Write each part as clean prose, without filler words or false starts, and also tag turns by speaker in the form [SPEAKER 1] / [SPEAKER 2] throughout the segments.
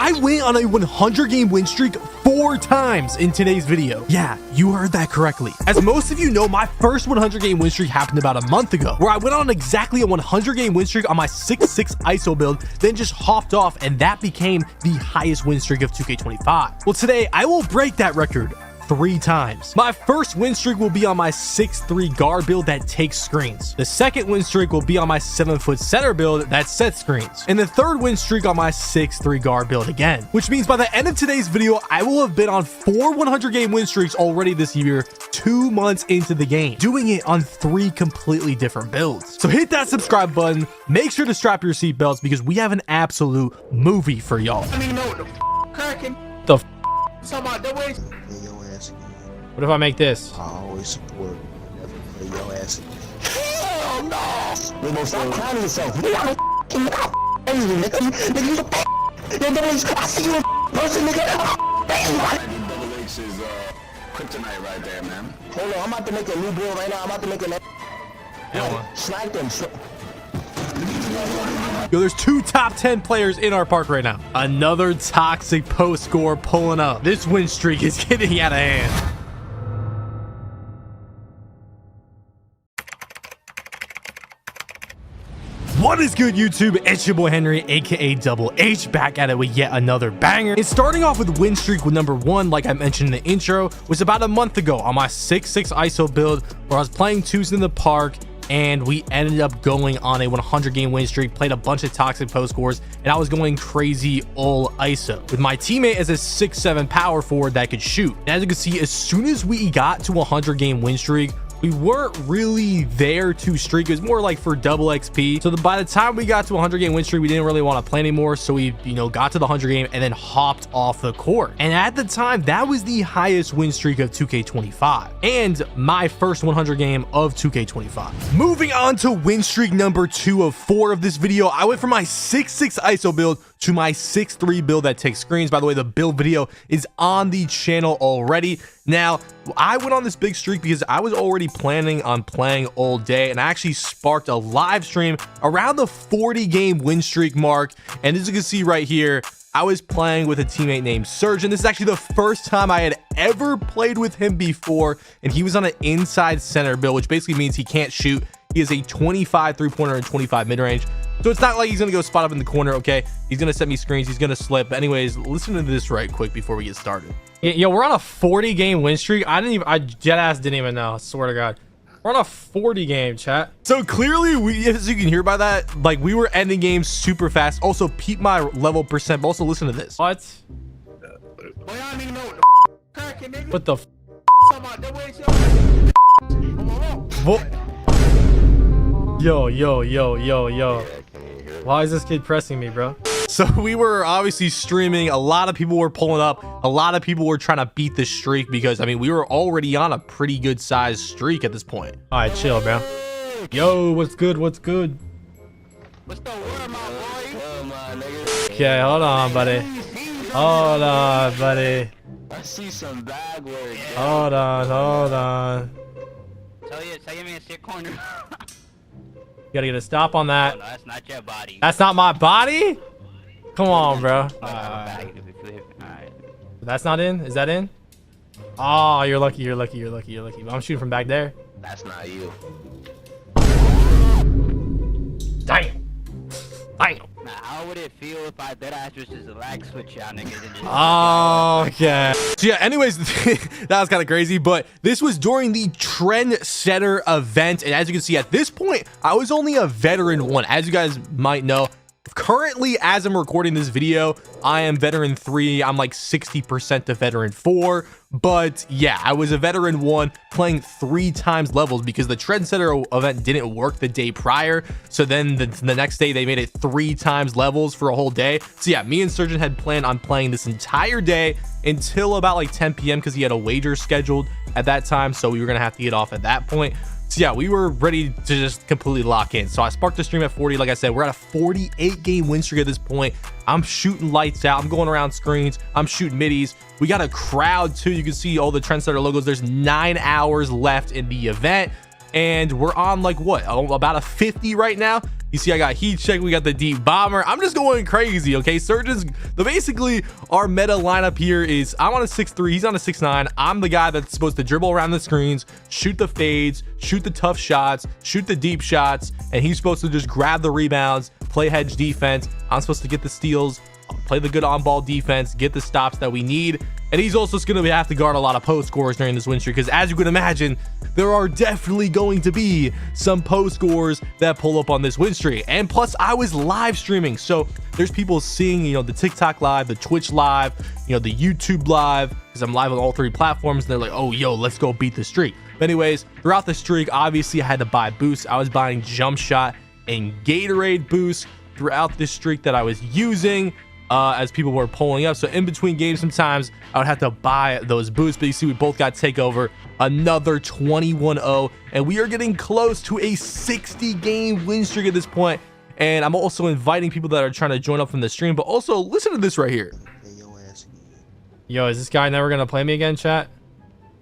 [SPEAKER 1] I went on a 100 game win streak 4 times in today's video. Yeah, you heard that correctly. As most of you know, my first 100 game win streak happened about a month ago, where I went on exactly a 100 game win streak on my 6-6 ISO build, then just hopped off, and that became the highest win streak of 2K25. Well, today I will break that record 3 times. My first win streak will be on my 6'3 guard build that takes screens. The second win streak will be on my 7-foot center build that sets screens. And the third win streak on my 6'3 guard build again. Which means by the end of today's video, I will have been on 4 100 game win streaks already this year, 2 months into the game, doing it on 3 completely different builds. So hit that subscribe button, make sure to strap your seatbelts because we have an absolute movie for y'all.
[SPEAKER 2] I mean, no,
[SPEAKER 1] The f
[SPEAKER 2] talking about the way.
[SPEAKER 1] What if I make this?
[SPEAKER 3] I always support never play your ass again.
[SPEAKER 2] Hell no!
[SPEAKER 3] Nigga, stop clowning yourself. Nigga, I'm a crazy, nigga. Nigga, you a yo, DoubleH, I see you a person, nigga.
[SPEAKER 2] 𝘸𝘰 is kryptonite right there, man.
[SPEAKER 3] Hold on, I'm about to make a new build right now. I'm about to make a snipe them.
[SPEAKER 1] Yo, there's 2 top 10 players in our park right now. Another toxic post score pulling up. This win streak is getting out of hand. What is good, YouTube? It's your boy Henry, aka DoubleH, back at it with yet another banger. And starting off with win streak with number 1, like I mentioned in the intro, was about a month ago on my 6'6 ISO build, where I was playing twos in the park, and we ended up going on a 100 game win streak, played a bunch of toxic post scores, and I was going crazy all ISO with my teammate as a 6'7 power forward that could shoot. And as you can see, as soon as we got to a 100 game win streak, we weren't really there to streak. It was more like for double XP. So by the time we got to a 100 game win streak, we didn't really want to play anymore. So we, got to the 100 game and then hopped off the court. And at the time, that was the highest win streak of 2K25 and my first 100 game of 2K25. Moving on to win streak number 2 of 4 of this video, I went from my 6'6 ISO build to my 6'3 build that takes screens. By the way, the build video is on the channel already. Now, I went on this big streak because I was already planning on playing all day, and I actually sparked a live stream around the 40 game win streak mark. And as you can see right here, I was playing with a teammate named 𝘠𝘠𝘠. This is actually the first time I had ever played with him before, and he was on an inside center build, which basically means he can't shoot. He is a 25 3-pointer and 25 mid-range. So it's not like he's going to go spot up in the corner, okay? He's going to set me screens. He's going to slip. But anyways, listen to this right quick before we get started. Yo, we're on a 40 game win streak. I dead ass didn't even know. I swear to God. We're on a 40 game, chat. So clearly, as you can hear by that, like, we were ending games super fast. Also, peep my level percent. But also, listen to this. What? What the f? What? Yo. Why is this kid pressing me, bro? So we were obviously streaming. A lot of people were pulling up. A lot of people were trying to beat this streak because, I mean, we were already on a pretty good size streak at this point. All right, chill, bro. Yo, what's good? What's good?
[SPEAKER 2] What's the word, my boy?
[SPEAKER 1] Okay, hold on, buddy. Hold on, buddy.
[SPEAKER 2] I see some bag work.
[SPEAKER 1] Hold on.
[SPEAKER 2] Tell you me a shit corner.
[SPEAKER 1] You gotta get a stop on that.
[SPEAKER 2] Oh, no, that's not your body.
[SPEAKER 1] That's not my body? Come on, bro.
[SPEAKER 2] Alright.
[SPEAKER 1] That's not in? Is that in? Oh, you're lucky. But I'm shooting from back there.
[SPEAKER 2] That's not you.
[SPEAKER 1] Dang.
[SPEAKER 2] Now, how would it feel if I deadass was just a lag switch y'all niggas and just...
[SPEAKER 1] Oh, okay. So yeah, anyways, that was kind of crazy, but this was during the Trendsetter event. And as you can see, at this point, I was only a veteran 1. As you guys might know, currently, as I'm recording this video, I am veteran 3. I'm like 60% to veteran 4. But yeah, I was a veteran 1 playing 3 times levels because the Trendsetter event didn't work the day prior. So then the next day they made it 3 times levels for a whole day. So yeah, me and 𝘠𝘠𝘠 had planned on playing this entire day until about like 10 p.m. because he had a wager scheduled at that time. So we were going to have to get off at that point. So yeah, we were ready to just completely lock in. So I sparked the stream at 40. Like I said, we're at a 48 game win streak at this point. I'm shooting lights out. I'm going around screens. I'm shooting middies. We got a crowd too. You can see all the Trendsetter logos. There's 9 hours left in the event. and we're on like what, about a 50 right now. You see I got 𝘰𝘰𝘯, we got the deep bomber. I'm just going crazy. Okay, Surgeon's basically our meta lineup here is I'm on a 6'3", he's on a 6'9". I'm the guy that's supposed to dribble around the screens, shoot the fades, shoot the tough shots, shoot the deep shots, and he's supposed to just grab the rebounds, play hedge defense. I'm supposed to get the steals, play the good on-ball defense, get the stops that we need. And he's also going to have to guard a lot of post scores during this win streak, because as you can imagine, there are definitely going to be some post scores that pull up on this win streak. And plus, I was live streaming, so there's people seeing, you know, the TikTok live, the Twitch live, you know, the YouTube live, because I'm live on all 3 platforms, and they're like, oh, yo, let's go beat the streak. But anyways, throughout the streak, obviously I had to buy boosts. I was buying jump shot and Gatorade boosts throughout this streak that I was using. As people were pulling up, so in between games sometimes I would have to buy those boosts. But you see we both got takeover, another 21-0, and we are getting close to a 60 game win streak at this point. And I'm also inviting people that are trying to join up from the stream, but also listen to this right here. Yo, is this guy never gonna play me again, chat?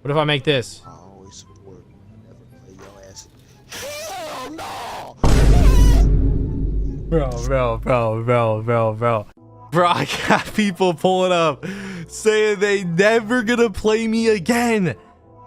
[SPEAKER 1] What if I make this?
[SPEAKER 3] I always support, never play your ass. Hell no!
[SPEAKER 1] Bro, I got people pulling up saying they never gonna play me again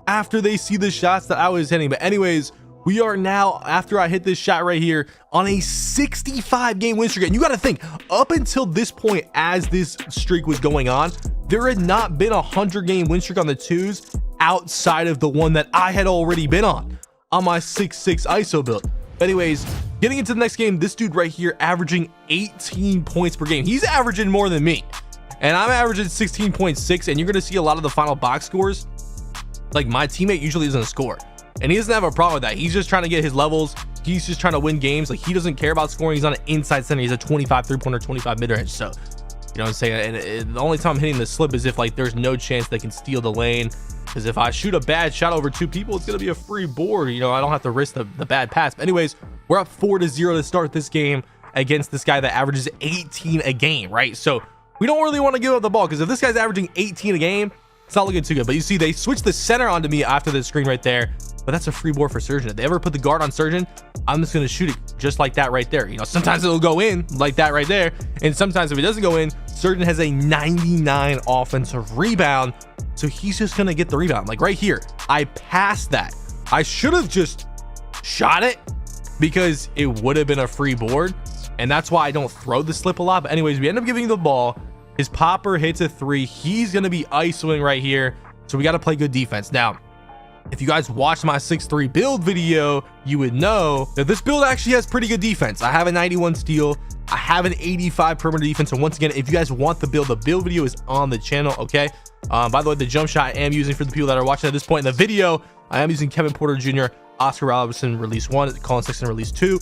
[SPEAKER 1] after they see the shots that I was hitting. But anyways, we are now, after I hit this shot right here, on a 65 game win streak. And you got to think, up until this point, as this streak was going on, there had not been a 100 game win streak on the twos outside of the one that I had already been on my 6'6" ISO build. Anyways, getting into the next game, this dude right here averaging 18 points per game. He's averaging more than me, and I'm averaging 16.6. And you're gonna see a lot of the final box scores, like my teammate usually doesn't score, and he doesn't have a problem with that. He's just trying to get his levels. He's just trying to win games. Like, he doesn't care about scoring. He's on an inside center. He's a 25 3-pointer, 25 mid-range. So, you know what I'm saying? And the only time I'm hitting the slip is if like there's no chance they can steal the lane. Because if I shoot a bad shot over 2 people, it's going to be a free board. You know, I don't have to risk the bad pass. But anyways, we're up 4-0 to start this game against this guy that averages 18 a game, right? So we don't really want to give up the ball, because if this guy's averaging 18 a game, it's not looking too good. But you see, they switched the center onto me after the screen right there. But that's a free board for Surgeon. If they ever put the guard on Surgeon, I'm just going to shoot it just like that right there. You know, sometimes it'll go in like that right there. And sometimes if it doesn't go in, Surgeon has a 99 offensive rebound. So he's just going to get the rebound. Like right here, I passed that. I should have just shot it because it would have been a free board. And that's why I don't throw the slip a lot. But anyways, we end up giving the ball. His popper hits a 3. He's going to be ISOing right here. So we got to play good defense. Now, if you guys watched my 6'3" build video, you would know that this build actually has pretty good defense. I have a 91 steal. I have an 85 perimeter defense. And once again, if you guys want the build video is on the channel, okay? By the way, the jump shot I am using, for the people that are watching at this point in the video, I am using Kevin Porter Jr., Oscar Robertson release 1, Colin Sexton release 2,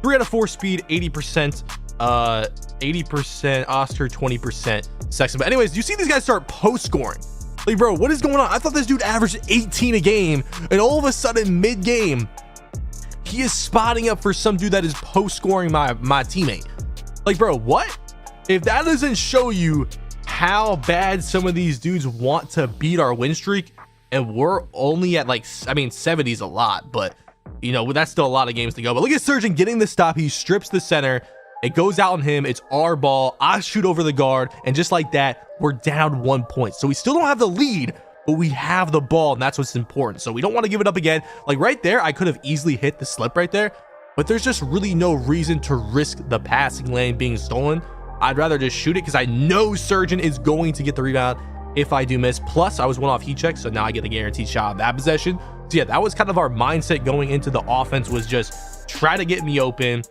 [SPEAKER 1] 3 out of 4 speed, 80%, 80% Oscar, 20% Sexton. But anyways, you see these guys start post scoring. Like, bro, what is going on? I thought this dude averaged 18 a game, and all of a sudden mid game, he is spotting up for some dude that is post scoring my teammate. Like, bro, what? If that doesn't show you how bad some of these dudes want to beat our win streak, and we're only at like, I mean, 70 is a lot, but you know, that's still a lot of games to go. But look at Surgeon getting the stop. He strips the center. It goes out on him. It's our ball. I shoot over the guard, and just like that, we're down 1 point. So we still don't have the lead, but we have the ball, and that's what's important. So we don't want to give it up again. Like right there, I could have easily hit the slip right there, but there's just really no reason to risk the passing lane being stolen. I'd rather just shoot it, because I know Surgeon is going to get the rebound if I do miss. Plus, I was 1 off heat check, so now I get a guaranteed shot on that possession. So yeah, that was kind of our mindset going into the offense, was just try to get me open.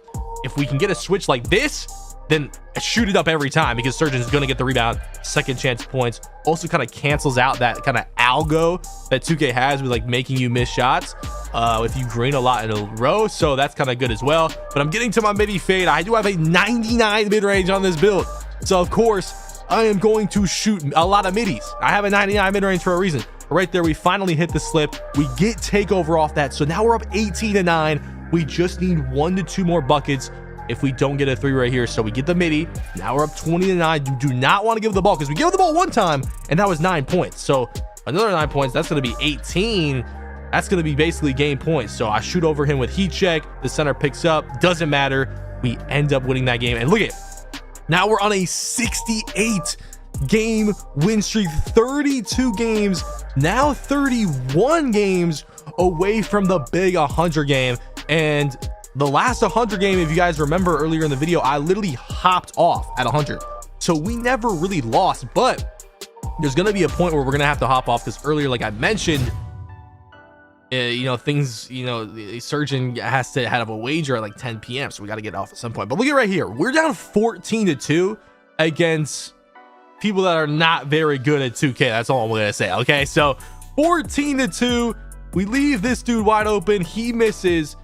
[SPEAKER 1] If we can get a switch like this, then shoot it up every time, because Surgeon is going to get the rebound. Second chance points. Also kind of cancels out that kind of algo that 2K has with like making you miss shots if you green a lot in a row. So that's kind of good as well. But I'm getting to my midi fade. I do have a 99 mid-range on this build, so of course I am going to shoot a lot of middies. I have a 99 mid-range for a reason. Right there, we finally hit the slip. We get takeover off that. So now we're up 18-9. We just need 1 to 2 more buckets if we don't get a 3 right here. So we get the midi. Now we're up 20-9. You do not want to give the ball, because we gave the ball one time and that was 9 points. So another 9 points, that's going to be 18. that's going to be basically game points. So I shoot over him with heat check. The center picks up. Doesn't matter. We end up winning that game. And look at it. Now we're on a 68 game win streak, 32 games, now 31 games away from the big 100 game. And the last 100 game, if you guys remember earlier in the video, I literally hopped off at 100. So we never really lost, but there's going to be a point where we're going to have to hop off, because earlier, like I mentioned, things, the surgeon has to have a wager at like 10 p.m. So we got to get off at some point. But look at right here. We're down 14-2 against people that are not very good at 2K. That's all I'm going to say. Okay. So 14-2, we leave this dude wide open. He misses.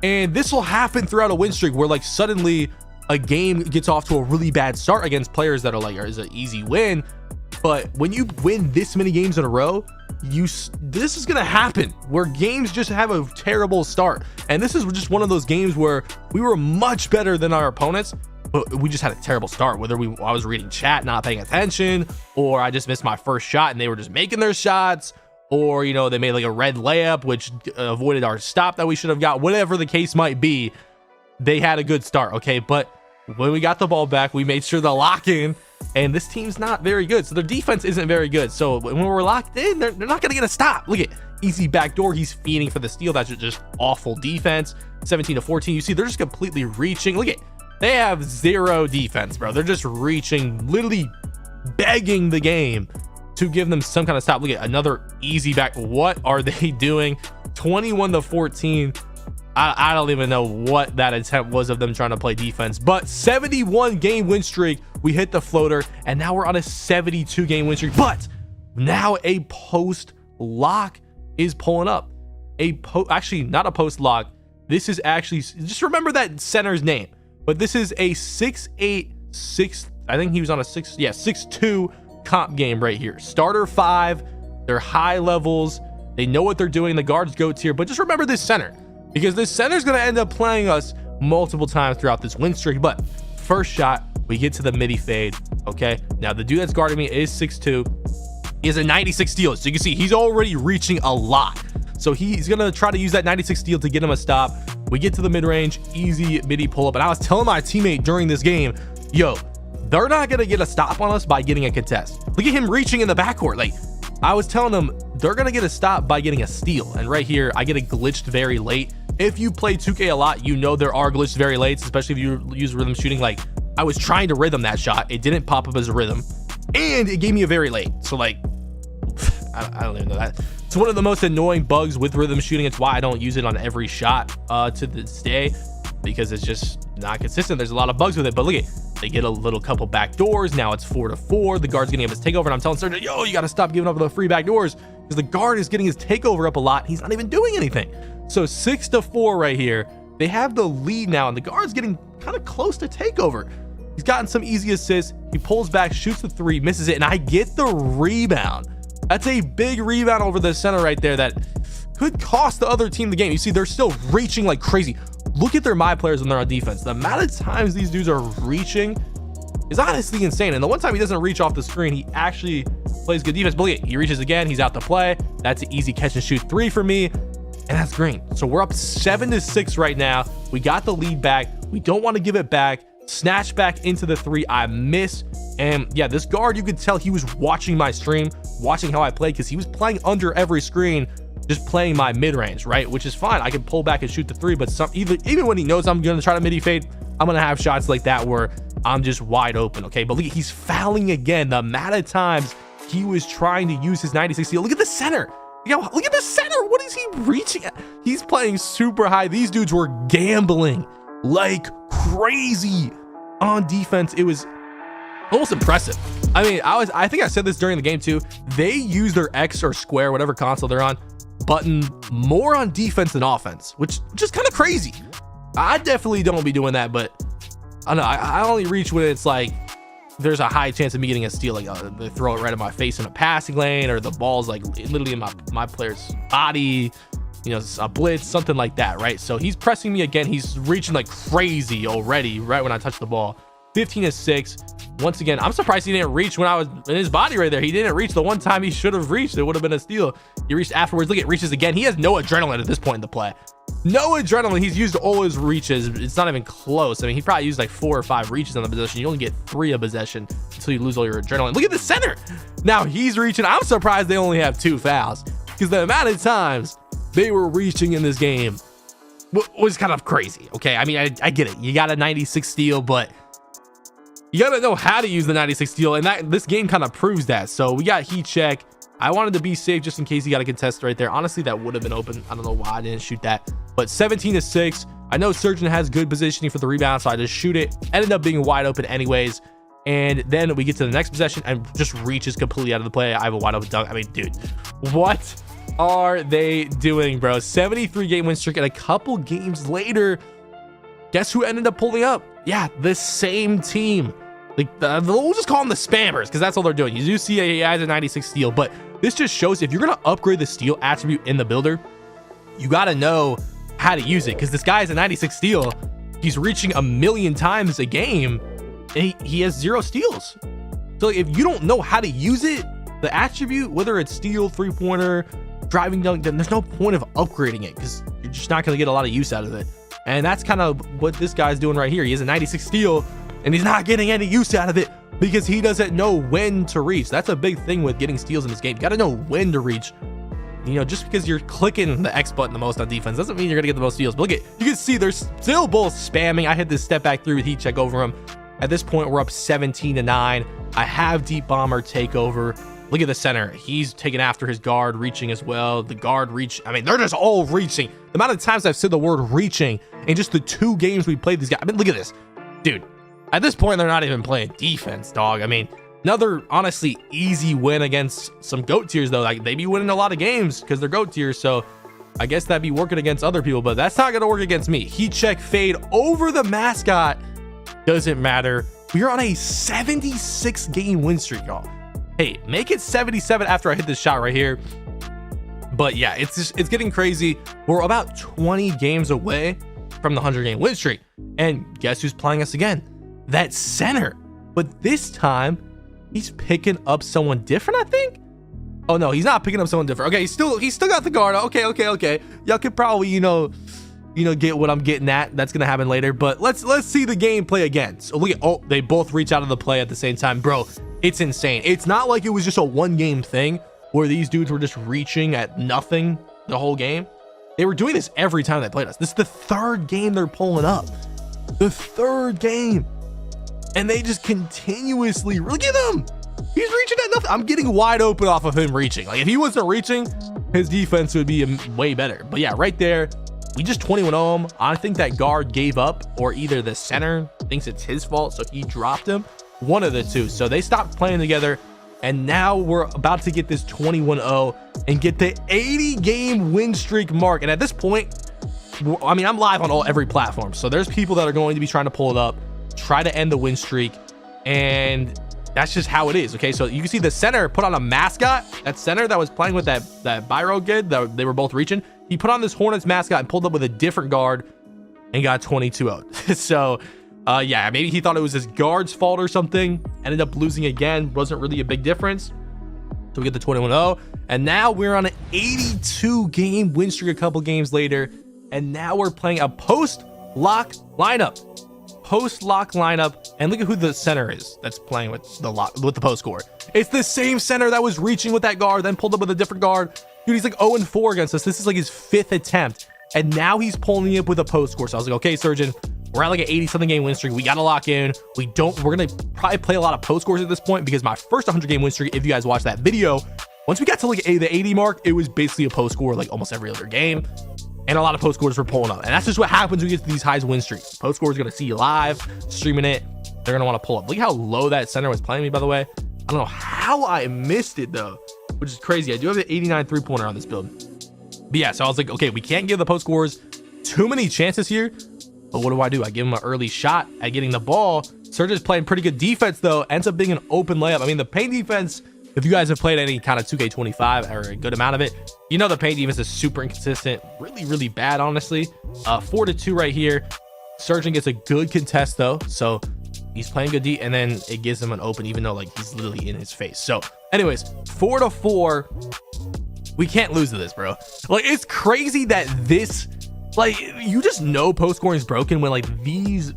[SPEAKER 1] And this will happen throughout a win streak where like suddenly a game gets off to a really bad start against players that are like, is an easy win. But when you win this many games in a row, this is going to happen where games just have a terrible start. And this is just one of those games where we were much better than our opponents, but we just had a terrible start. Whether I was reading chat, not paying attention, or I just missed my first shot and they were just making their shots, or, they made like a red layup, which avoided our stop that we should have got. Whatever the case might be, they had a good start. Okay. But when we got the ball back, we made sure to lock in. And this team's not very good, so their defense isn't very good. So when we're locked in, they're not going to get a stop. Look at easy backdoor. He's feeding for the steal. That's just awful defense. 17-14. You see, they're just completely reaching. Look at, they have zero defense, bro. They're just reaching, literally begging the game to give them some kind of stop. Look at another easy back. What are they doing? 21-14. I don't even know what that attempt was of them trying to play defense, but 71 game win streak. We hit the floater, and now we're on a 72 game win streak. But now a post lock is pulling up. Actually, not a post lock. This is actually, just remember that center's name. But this is a 6'8", I think he was on a 6'2" comp game right here. Starter 5. They're high levels. They know what they're doing. The guards go tier, but just remember this center, because this center is going to end up playing us multiple times throughout this win streak. But first shot, we get to the midi fade. Okay, now the dude that's guarding me is 6'2". He has a 96 steal, so you can see he's already reaching a lot. So he's going to try to use that 96 steal to get him a stop. We get to the mid-range, easy midi pull-up. And I was telling my teammate during this game, yo, they're not going to get a stop on us by getting a contest. Look at him reaching in the backcourt. Like, I was telling them, they're going to get a stop by getting a steal. And right here, I get a glitched very late. If you play 2K a lot, you know there are glitched very late, especially if you use rhythm shooting. Like, I was trying to rhythm that shot. It didn't pop up as a rhythm. And it gave me a very late. So, like, I don't even know that. It's one of the most annoying bugs with rhythm shooting. It's why I don't use it on every shot to this day, because it's just not consistent. There's a lot of bugs with it. But look at, they get a little couple back doors. Now it's 4-4. The guard's getting his takeover, and I'm telling Sergeant, yo, you got to stop giving up the free back doors, because the guard is getting his takeover up a lot. He's not even doing anything. So 6-4 right here. They have the lead now, and the guard's getting kind of close to takeover. He's gotten some easy assists. He pulls back, shoots the 3, misses it, and I get the rebound. That's a big rebound over the center right there that could cost the other team the game. You see, they're still reaching like crazy. Look at their my players when they're on defense. The amount of times these dudes are reaching is honestly insane. And the one time he doesn't reach off the screen, he actually plays good defense. But look at, he reaches again. He's out to play. That's an easy catch and shoot 3 for me. And that's green. So we're up 7-6 right now. We got the lead back. We don't want to give it back. Snatch back into the 3. I miss. And yeah, this guard, you could tell he was watching my stream, watching how I played, because he was playing under every screen, just playing my mid-range, right? Which is fine. I can pull back and shoot the 3, but even when he knows I'm going to try to midi fade, I'm going to have shots like that where I'm just wide open, okay? But look, he's fouling again. The amount of times he was trying to use his 96 steal. Look at the center. Look at the center. What is he reaching at? He's playing super high. These dudes were gambling like crazy on defense. It was almost impressive. I mean, I think I said this during the game too. They use their X or square, whatever console they're on, button more on defense than offense, which is kind of crazy. I definitely don't be doing that, but I don't know. I only reach when it's like there's a high chance of me getting a steal, like they throw it right in my face in a passing lane, or the ball's like literally in my player's body, a blitz, something like that, right? So he's pressing me again. He's reaching like crazy already right when I touch the ball. 15-6. Once again, I'm surprised he didn't reach when I was in his body right there. He didn't reach the one time he should have reached. It would have been a steal. He reached afterwards. Look at reaches again. He has no adrenaline at this point in the play. No adrenaline. He's used all his reaches. It's not even close. I mean, he probably used like 4 or 5 reaches on the possession. You only get 3 a possession until you lose all your adrenaline. Look at the center. Now he's reaching. I'm surprised they only have 2 fouls, because the amount of times they were reaching in this game was kind of crazy. Okay, I mean, I get it. You got a 96 steal, but you gotta know how to use the 96 steal, and that this game kind of proves that. So we got heat check. I wanted to be safe just in case he got a contest right there. Honestly, that would have been open. I don't know why I didn't shoot that. But 17-6. I know Surgeon has good positioning for the rebound, so I just shoot it. Ended up being wide open anyways. And then we get to the next possession and just reaches completely out of the play. I have a wide open dunk. I mean, dude, what are they doing, bro? 73 game win streak, and a couple games later, guess who ended up pulling up? Yeah, the same team. Like, we'll just call them the spammers, because that's all they're doing. You do see he has a 96 steal, but this just shows if you're going to upgrade the steal attribute in the builder, you got to know how to use it, because this guy has a 96 steal. He's reaching a million times a game, and he has 0 steals. So if you don't know how to use it, the attribute, whether it's steal, 3-pointer, driving dunk, then there's no point of upgrading it, because you're just not going to get a lot of use out of it. And that's kind of what this guy's doing right here. He has a 96 steal, and he's not getting any use out of it because he doesn't know when to reach. That's a big thing with getting steals in this game. You got to know when to reach. You know, just because you're clicking the X button the most on defense doesn't mean you're gonna get the most steals. But look at, you can see they're still both spamming. I hit this step back through with heat check over him. At this point, we're up 17-9. I have deep bomber takeover. Look at the center. He's taking after his guard, reaching as well. The guard reach. I mean, they're just all reaching. The amount of times I've said the word reaching in just the 2 games we played these guys. I mean, look at this, dude. At this point, they're not even playing defense, dog. I mean, another honestly easy win against some GOAT tiers, though. Like, they be winning a lot of games because they're GOAT tiers. So I guess that'd be working against other people, but that's not gonna work against me. Heat check fade over the mascot. Doesn't matter. We are on a 76 game win streak, y'all. Hey, make it 77 after I hit this shot right here. But yeah, it's getting crazy. We're about 20 games away from the 100 game win streak. And guess who's playing us again? That center. But this time, he's picking up someone different, I think. Oh no, he's not picking up someone different. Okay, he's still got the guard. Okay. Y'all could probably, you know, get what I'm getting at. That's gonna happen later. But let's see the gameplay again. So look at, oh, they both reach out of the play at the same time, bro. It's insane. It's not like it was just a 1 game thing where these dudes were just reaching at nothing the whole game. They were doing this every time they played us. This is the 3rd game they're pulling up. The 3rd game. And they just continuously, look at him. He's reaching at nothing. I'm getting wide open off of him reaching. Like, if he wasn't reaching, his defense would be way better. But yeah, right there, we just 21-0 him. I think that guard gave up, or either the center thinks it's his fault, so he dropped him. One of the two. So they stopped playing together, and now we're about to get this 21-0 and get the 80 game win streak mark. And at this point, I mean, I'm live on every platform, so there's people that are going to be trying to pull it up, try to end the win streak, and that's just how it is. Okay, so you can see the center put on a mascot. That center that was playing with that Byro kid that they were both reaching, he put on this Hornets mascot and pulled up with a different guard and got 22-0. So yeah, maybe he thought it was his guard's fault or something. Ended up losing again. Wasn't really a big difference. So we get the 21-0, and now we're on an 82 game win streak a couple games later, and now we're playing a post-lock lineup. And look at who the center is that's playing with the post score. It's the same center that was reaching with that guard, then pulled up with a different guard. Dude, he's like 0-4 against us. This is like his 5th attempt, and now he's pulling up with a post score. So I was like, okay, Surgeon, we're at like an 80 something game win streak. We got to lock in. We're gonna probably play a lot of post scores at this point, because my first 100 game win streak, if you guys watched that video, once we got to like the 80 mark, it was basically a post score like almost every other game. And a lot of post scores were pulling up. And that's just what happens when you get to these highs win streaks. Post scores are going to see you live, streaming it. They're going to want to pull up. Look how low that center was playing me, by the way. I don't know how I missed it, though, which is crazy. I do have an 89 3-pointer on this build. But yeah, so I was like, okay, we can't give the post scores too many chances here. But what do? I give him an early shot at getting the ball. Surgeon's playing pretty good defense, though. Ends up being an open layup. I mean, the paint defense, if you guys have played any kind of 2K25 or a good amount of it, you know the paint defense is super inconsistent. Really bad, honestly. 4-2 right here. Surgeon gets a good contest, though. So He's playing good D, and then it gives him an open, even though like he's literally in his face. So anyways, 4-4. We can't lose to this, bro. Like, it's crazy that this, like, you just know post scoring is broken when like these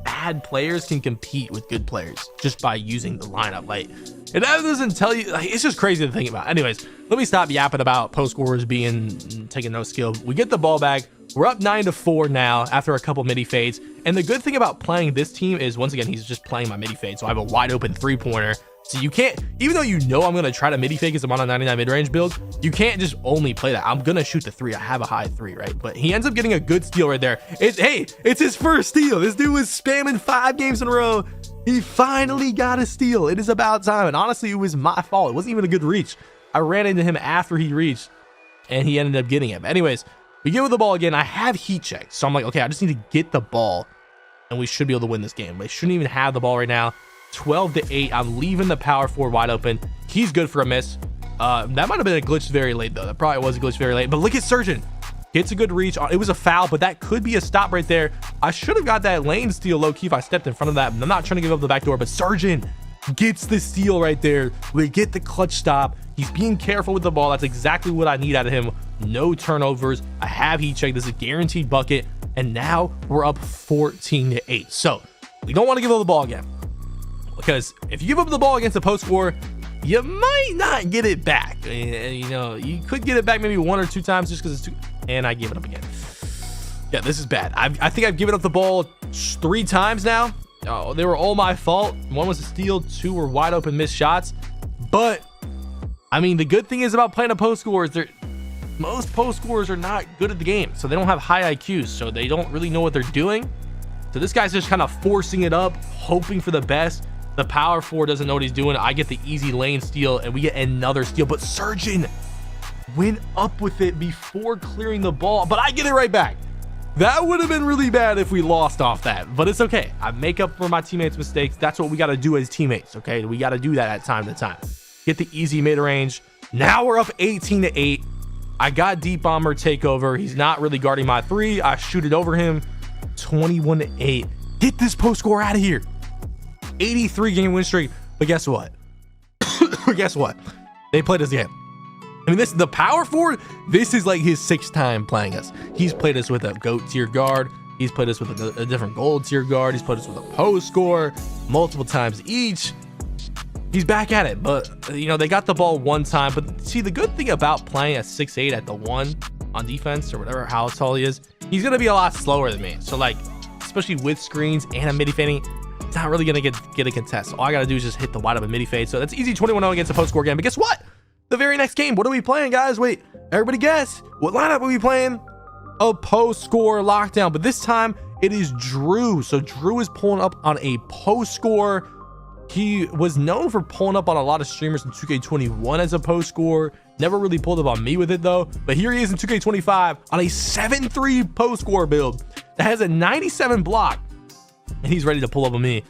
[SPEAKER 1] bad players can compete with good players just by using the lineup. Like, and that doesn't tell you, like, it's just crazy to think about. Anyways, let me stop yapping about post scorers being taking no skill. We get the ball back. We're up 9-4 now after a couple midi fades. And the good thing about playing this team is, once again, he's just playing my midi fade. So I have a wide open 3-pointer. So you can't, even though you know I'm going to try to midi fade because I'm on a 99 mid-range build, you can't just only play that. I'm going to shoot the 3. I have a high 3, right? But he ends up getting a good steal right there. Hey, it's his first steal. This dude was spamming 5 games in a row. He finally got a steal. It is about time. And honestly, it was my fault. It wasn't even a good reach. I ran into him after he reached, and he ended up getting it. But anyways, we get with the ball again. I have heat check. So I'm like, okay, I just need to get the ball, and we should be able to win this game. They shouldn't even have the ball right now. 12-8. I'm leaving the power forward wide open. He's good for a miss. That might have been a glitch very late, though. That probably was a glitch very late. But look at Surgeon. Gets a good reach. It was a foul, but that could be a stop right there. I should have got that lane steal low-key if I stepped in front of that. I'm not trying to give up the back door, but Surgeon gets the steal right there. We get the clutch stop. He's being careful with the ball. That's exactly what I need out of him. No turnovers. I have heat check. This is a guaranteed bucket. And now we're up 14-8. So we don't want to give up the ball again, because if you give up the ball against a post scorer, you might not get it back. You know, you could get it back maybe 1 or 2 times just because it's too. And I gave it up again. Yeah, this is bad. I think I've given up the ball 3 times now. Oh, they were all my fault. 1 was a steal, 2 were wide open missed shots. But I mean, the good thing is about playing a post scorer is most post scorers are not good at the game, so they don't have high IQs, so they don't really know what they're doing. So this guy's just kind of forcing it up, hoping for the best. The power forward doesn't know what he's doing. I get the easy lane steal, and we get another steal. But Surgeon went up with it before clearing the ball, but I get it right back. That would have been really bad if we lost off that, but it's okay. I make up for my teammates' mistakes. That's what we got to do as teammates, okay? We got to do that at time to time. Get the easy mid-range. Now we're up 18-8. I got deep bomber takeover. He's not really guarding my 3. I shoot it over him. 21-8. Get this post score out of here. 83 game win streak. But guess what? Guess what? They played us again. I mean, this is the power forward. This is like his 6th time playing us. He's played us with a GOAT tier guard. He's played us with a different gold tier guard. He's played us with a post score multiple times each. He's back at it, but you know, they got the ball 1 time. But see, the good thing about playing a 6'8" at the 1 on defense, or whatever, how tall he is, he's gonna be a lot slower than me. So like, especially with screens and a midi fading, it's not really gonna get a contest. All I gotta do is just hit the wide open midi fade. So that's easy. 21-0 against a post score again. But guess what? The very next game, what are we playing, guys? Wait, everybody guess. What lineup are we playing? A post score lockdown, but this time it is Drew. So Drew is pulling up on a post score. He was known for pulling up on a lot of streamers in 2K21 as a post scorer. Never really pulled up on me with it though. But here he is in 2K25 on a 7-3 post score build that has a 97 block. And he's ready to pull up on me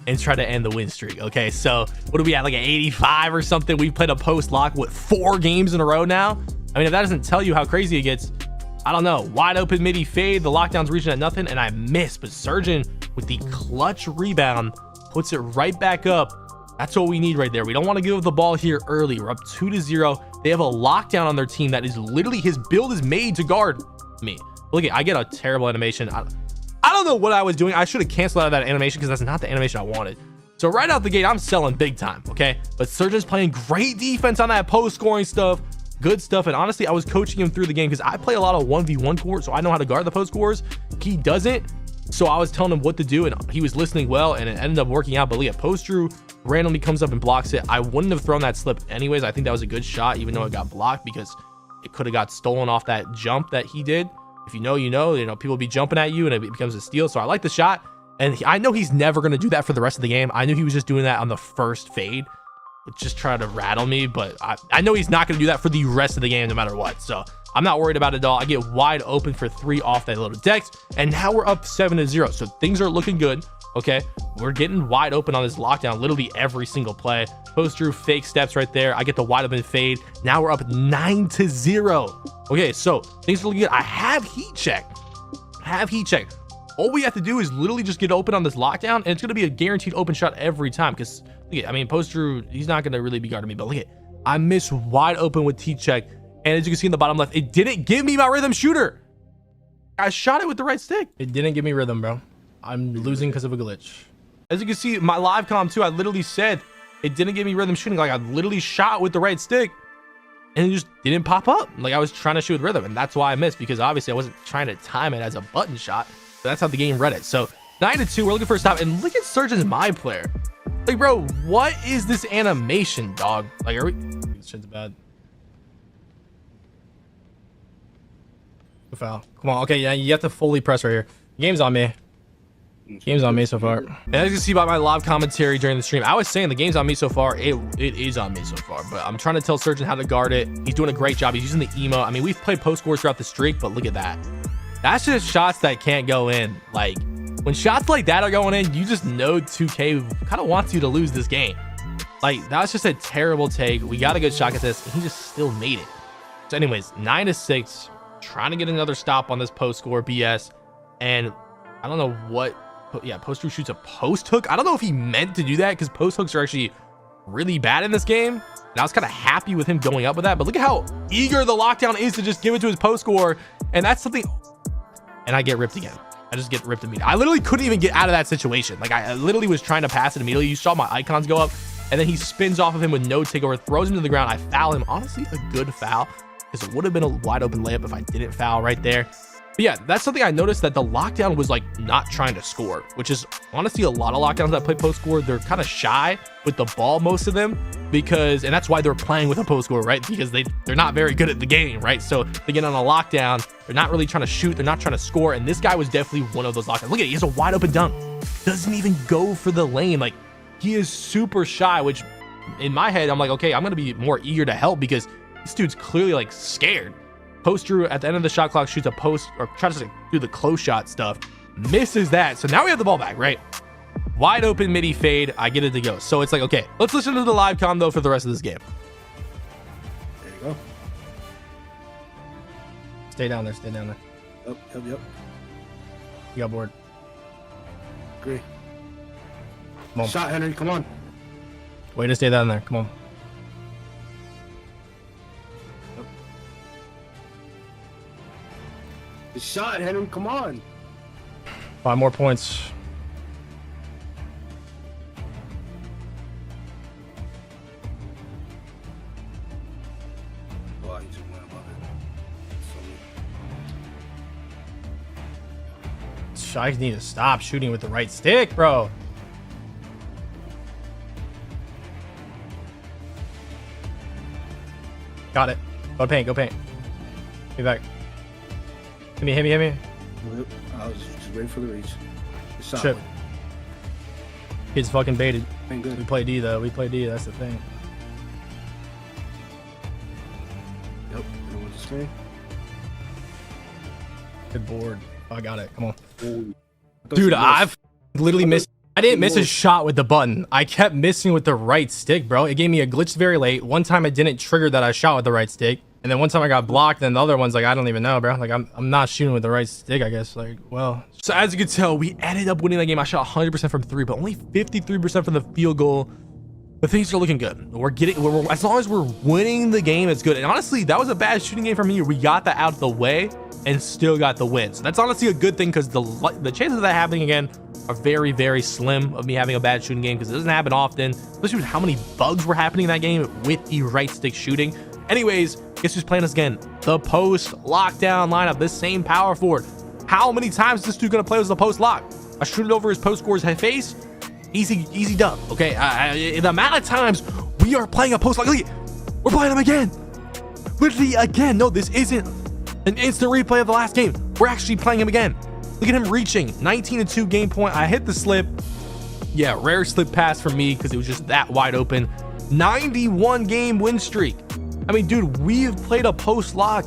[SPEAKER 1] and try to end the win streak. Okay, so what are we at, like an 85 or something? We've played a post lock with 4 games in a row now. I mean, if that doesn't tell you how crazy it gets, I don't know. Wide open midi fade. The lockdown's reaching at nothing, and I miss. But Surgeon with the clutch rebound puts it right back up. That's what we need right there. We don't want to give the ball here early. We're up 2-0. They have a lockdown on their team that is literally, his build is made to guard me. Look at, I get a terrible animation. I don't know what I was doing. I should have canceled out of that animation because that's not the animation I wanted. So right out the gate, I'm selling big time, okay? But Surgeon's playing great defense on that post scoring stuff. Good stuff. And honestly, I was coaching him through the game because I play a lot of 1v1 court, so I know how to guard the post scorers. He doesn't. So I was telling him what to do, and he was listening well, and it ended up working out. But look at post Drew randomly comes up and blocks it. I wouldn't have thrown that slip anyways. I think that was a good shot, even though it got blocked, because it could have got stolen off that jump that he did. If you know, you know, people be jumping at you and it becomes a steal. So I like the shot, and I know he's never going to do that for the rest of the game. I knew he was just doing that on the first fade, just trying to rattle me, but I know he's not going to do that for the rest of the game no matter what. So I'm not worried about it at all. I get wide open for 3 off that little dex, and now we're up 7-0. So things are looking good. Okay, we're getting wide open on this lockdown literally every single play. Post Drew fake steps right there. I get the wide open fade. Now we're up 9-0. Okay, so things are looking good. I have heat check. all we have to do is literally just get open on this lockdown, and it's going to be a guaranteed open shot every time. Because look at, I mean, post-Drew, he's not going to really be guarding me, but look at, I missed wide open with T-check, and as you can see in the bottom left, it didn't give me my rhythm shooter. I shot it with the right stick. It didn't give me rhythm, bro. I'm losing because of a glitch. As you can see, my live comm too, I literally said it didn't give me rhythm shooting. Like, I literally shot with the right stick, and it just didn't pop up. Like, I was trying to shoot with rhythm, and that's why I missed, because obviously I wasn't trying to time it as a button shot. So that's how the game read it. So 9-2, we're looking for a stop, and look at Surgeon's my player. Like, bro, what is this animation, dog? Like, are we? This shit's bad. Foul. Come on. Okay, yeah, you have to fully press right here. Game's on me. Game's on me so far. And as you can see by my live commentary during the stream, I was saying the game's on me so far. It is on me so far, but I'm trying to tell Surgeon how to guard it. He's doing a great job. He's using the emo. I mean, we've played post scores throughout the streak, but look at that. That's just shots that can't go in. Like, when shots like that are going in, you just know 2K kind of wants you to lose this game. Like, that was just a terrible take. We got a good shot at this, and he just still made it. So anyways, 9-6. Trying to get another stop on this post score BS, and I don't know what. Yeah, post-Drew shoots a post hook. I don't know if he meant to do that, because post hooks are actually really bad in this game, and I was kind of happy with him going up with that. But look at how eager the lockdown is to just give it to his post score, and that's something. And I get ripped again. I just get ripped immediately. I literally couldn't even get out of that situation. Like, I literally was trying to pass it immediately. You saw my icons go up, and then he spins off of him with no takeover, throws him to the ground. I foul him. Honestly, a good foul, because it would have been a wide open layup if I didn't foul right there. But yeah, that's something I noticed, that the lockdown was like not trying to score, which is honestly a lot of lockdowns that play post score. They're kind of shy with the ball, most of them, because, and that's why they're playing with a post score, right? Because they're not very good at the game, right? So they get on a lockdown, they're not really trying to shoot, they're not trying to score. And this guy was definitely one of those lockdowns. Look at it, he has a wide open dunk, doesn't even go for the lane. Like, he is super shy, which in my head, I'm like, okay, I'm gonna be more eager to help, because this dude's clearly like scared. Post-Drew at the end of the shot clock shoots a post, or tries to do the close shot stuff, misses that. So now we have the ball back, right? Wide open midi fade, I get it to go. So it's like, okay, let's listen to the live comm though for the rest of this game.
[SPEAKER 4] There you go.
[SPEAKER 1] Stay down there, stay down there.
[SPEAKER 4] Yep.
[SPEAKER 1] You got bored.
[SPEAKER 4] Agree.
[SPEAKER 1] Come on.
[SPEAKER 4] Shot, Henry, come on.
[SPEAKER 1] Way to stay down there, come on.
[SPEAKER 4] The shot, Henry, come on.
[SPEAKER 1] 5 more points.
[SPEAKER 4] Oh, he just went above it.
[SPEAKER 1] Shy need to stop shooting with the right stick, bro. Got it. Go paint, go paint. Be back. Hit me.
[SPEAKER 4] I was just waiting for the reach. The shot.
[SPEAKER 1] Chip. Kid's fucking baited.
[SPEAKER 4] Ain't good.
[SPEAKER 1] We play D though. We play D. That's the thing.
[SPEAKER 4] Yep. You know what to say?
[SPEAKER 1] Good board. Oh, I got it. Come on.
[SPEAKER 4] Ooh.
[SPEAKER 1] Dude, I've literally missed. I didn't miss a shot with the button. I kept missing with the right stick, bro. It gave me a glitch very late. One time I didn't trigger that I shot with the right stick. And then one time I got blocked, and the other one's like, I don't even know, bro. Like, I'm not shooting with the right stick, I guess. Like, well. So as you can tell, we ended up winning that game. I shot 100% from 3, but only 53% from the field goal. But things are looking good. As long as we're winning the game, it's good. And honestly, that was a bad shooting game for me. We got that out of the way and still got the win. So that's honestly a good thing, because the chances of that happening again are very, very slim, of me having a bad shooting game, because it doesn't happen often, especially with how many bugs were happening in that game with the right stick shooting. Anyways, guess who's playing us again? The post lockdown lineup, this same power forward. How many times is this dude gonna play with the post lock? I shoot it over his post score's head face. Easy dub. Okay, the amount of times we are playing a post lock, we're playing him again. Literally again. No, this isn't an instant replay of the last game. We're actually playing him again. Look at him reaching 19-2 game point. I hit the slip. Yeah, rare slip pass for me, because it was just that wide open. 91 game win streak. I mean, dude, we've played a post lock,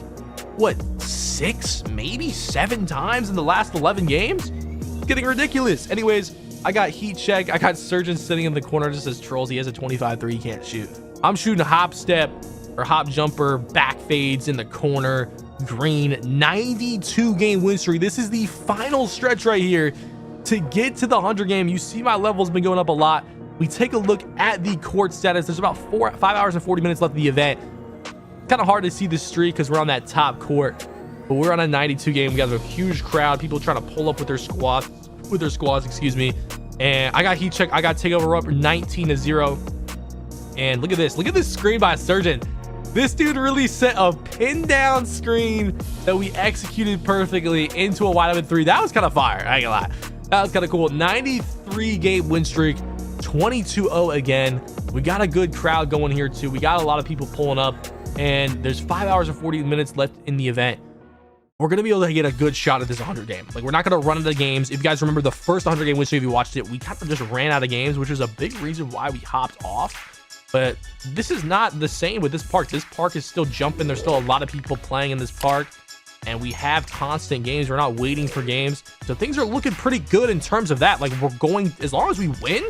[SPEAKER 1] what, 6, maybe 7 times in the last 11 games? It's getting ridiculous. Anyways, I got heat check. I got Surgeon sitting in the corner just as trolls. He has a 25-3, he can't shoot. I'm shooting hop step or hop jumper, back fades in the corner. green 92 game win streak. This is the final stretch right here to get to the 100 game. You see my level's been going up a lot. We take a look at the court status. There's about 5 hours and 40 minutes left of the event. Kind of hard to see the streak because we're on that top court, but we're on a 92 game. We got a huge crowd, people trying to pull up with their squads, excuse me. And I got heat check, I got takeover up 19-0. And look at this screen by Surgeon. This dude really set a pin down screen that we executed perfectly into a wide open 3. That was kind of fire, I ain't gonna lie. That was kind of cool. 93 game win streak, 22-0 again. We got a good crowd going here too. We got a lot of people pulling up, and there's 5 hours and 40 minutes left in the event. We're gonna be able to get a good shot at this 100 game. Like, we're not gonna run into games. If you guys remember the first 100 game win streak, if you watched it, we kind of just ran out of games, which is a big reason why we hopped off. But this is not the same with this park. This park is still jumping. There's still a lot of people playing in this park, and we have constant games. We're not waiting for games, so things are looking pretty good in terms of that. Like, we're going, as long as we win,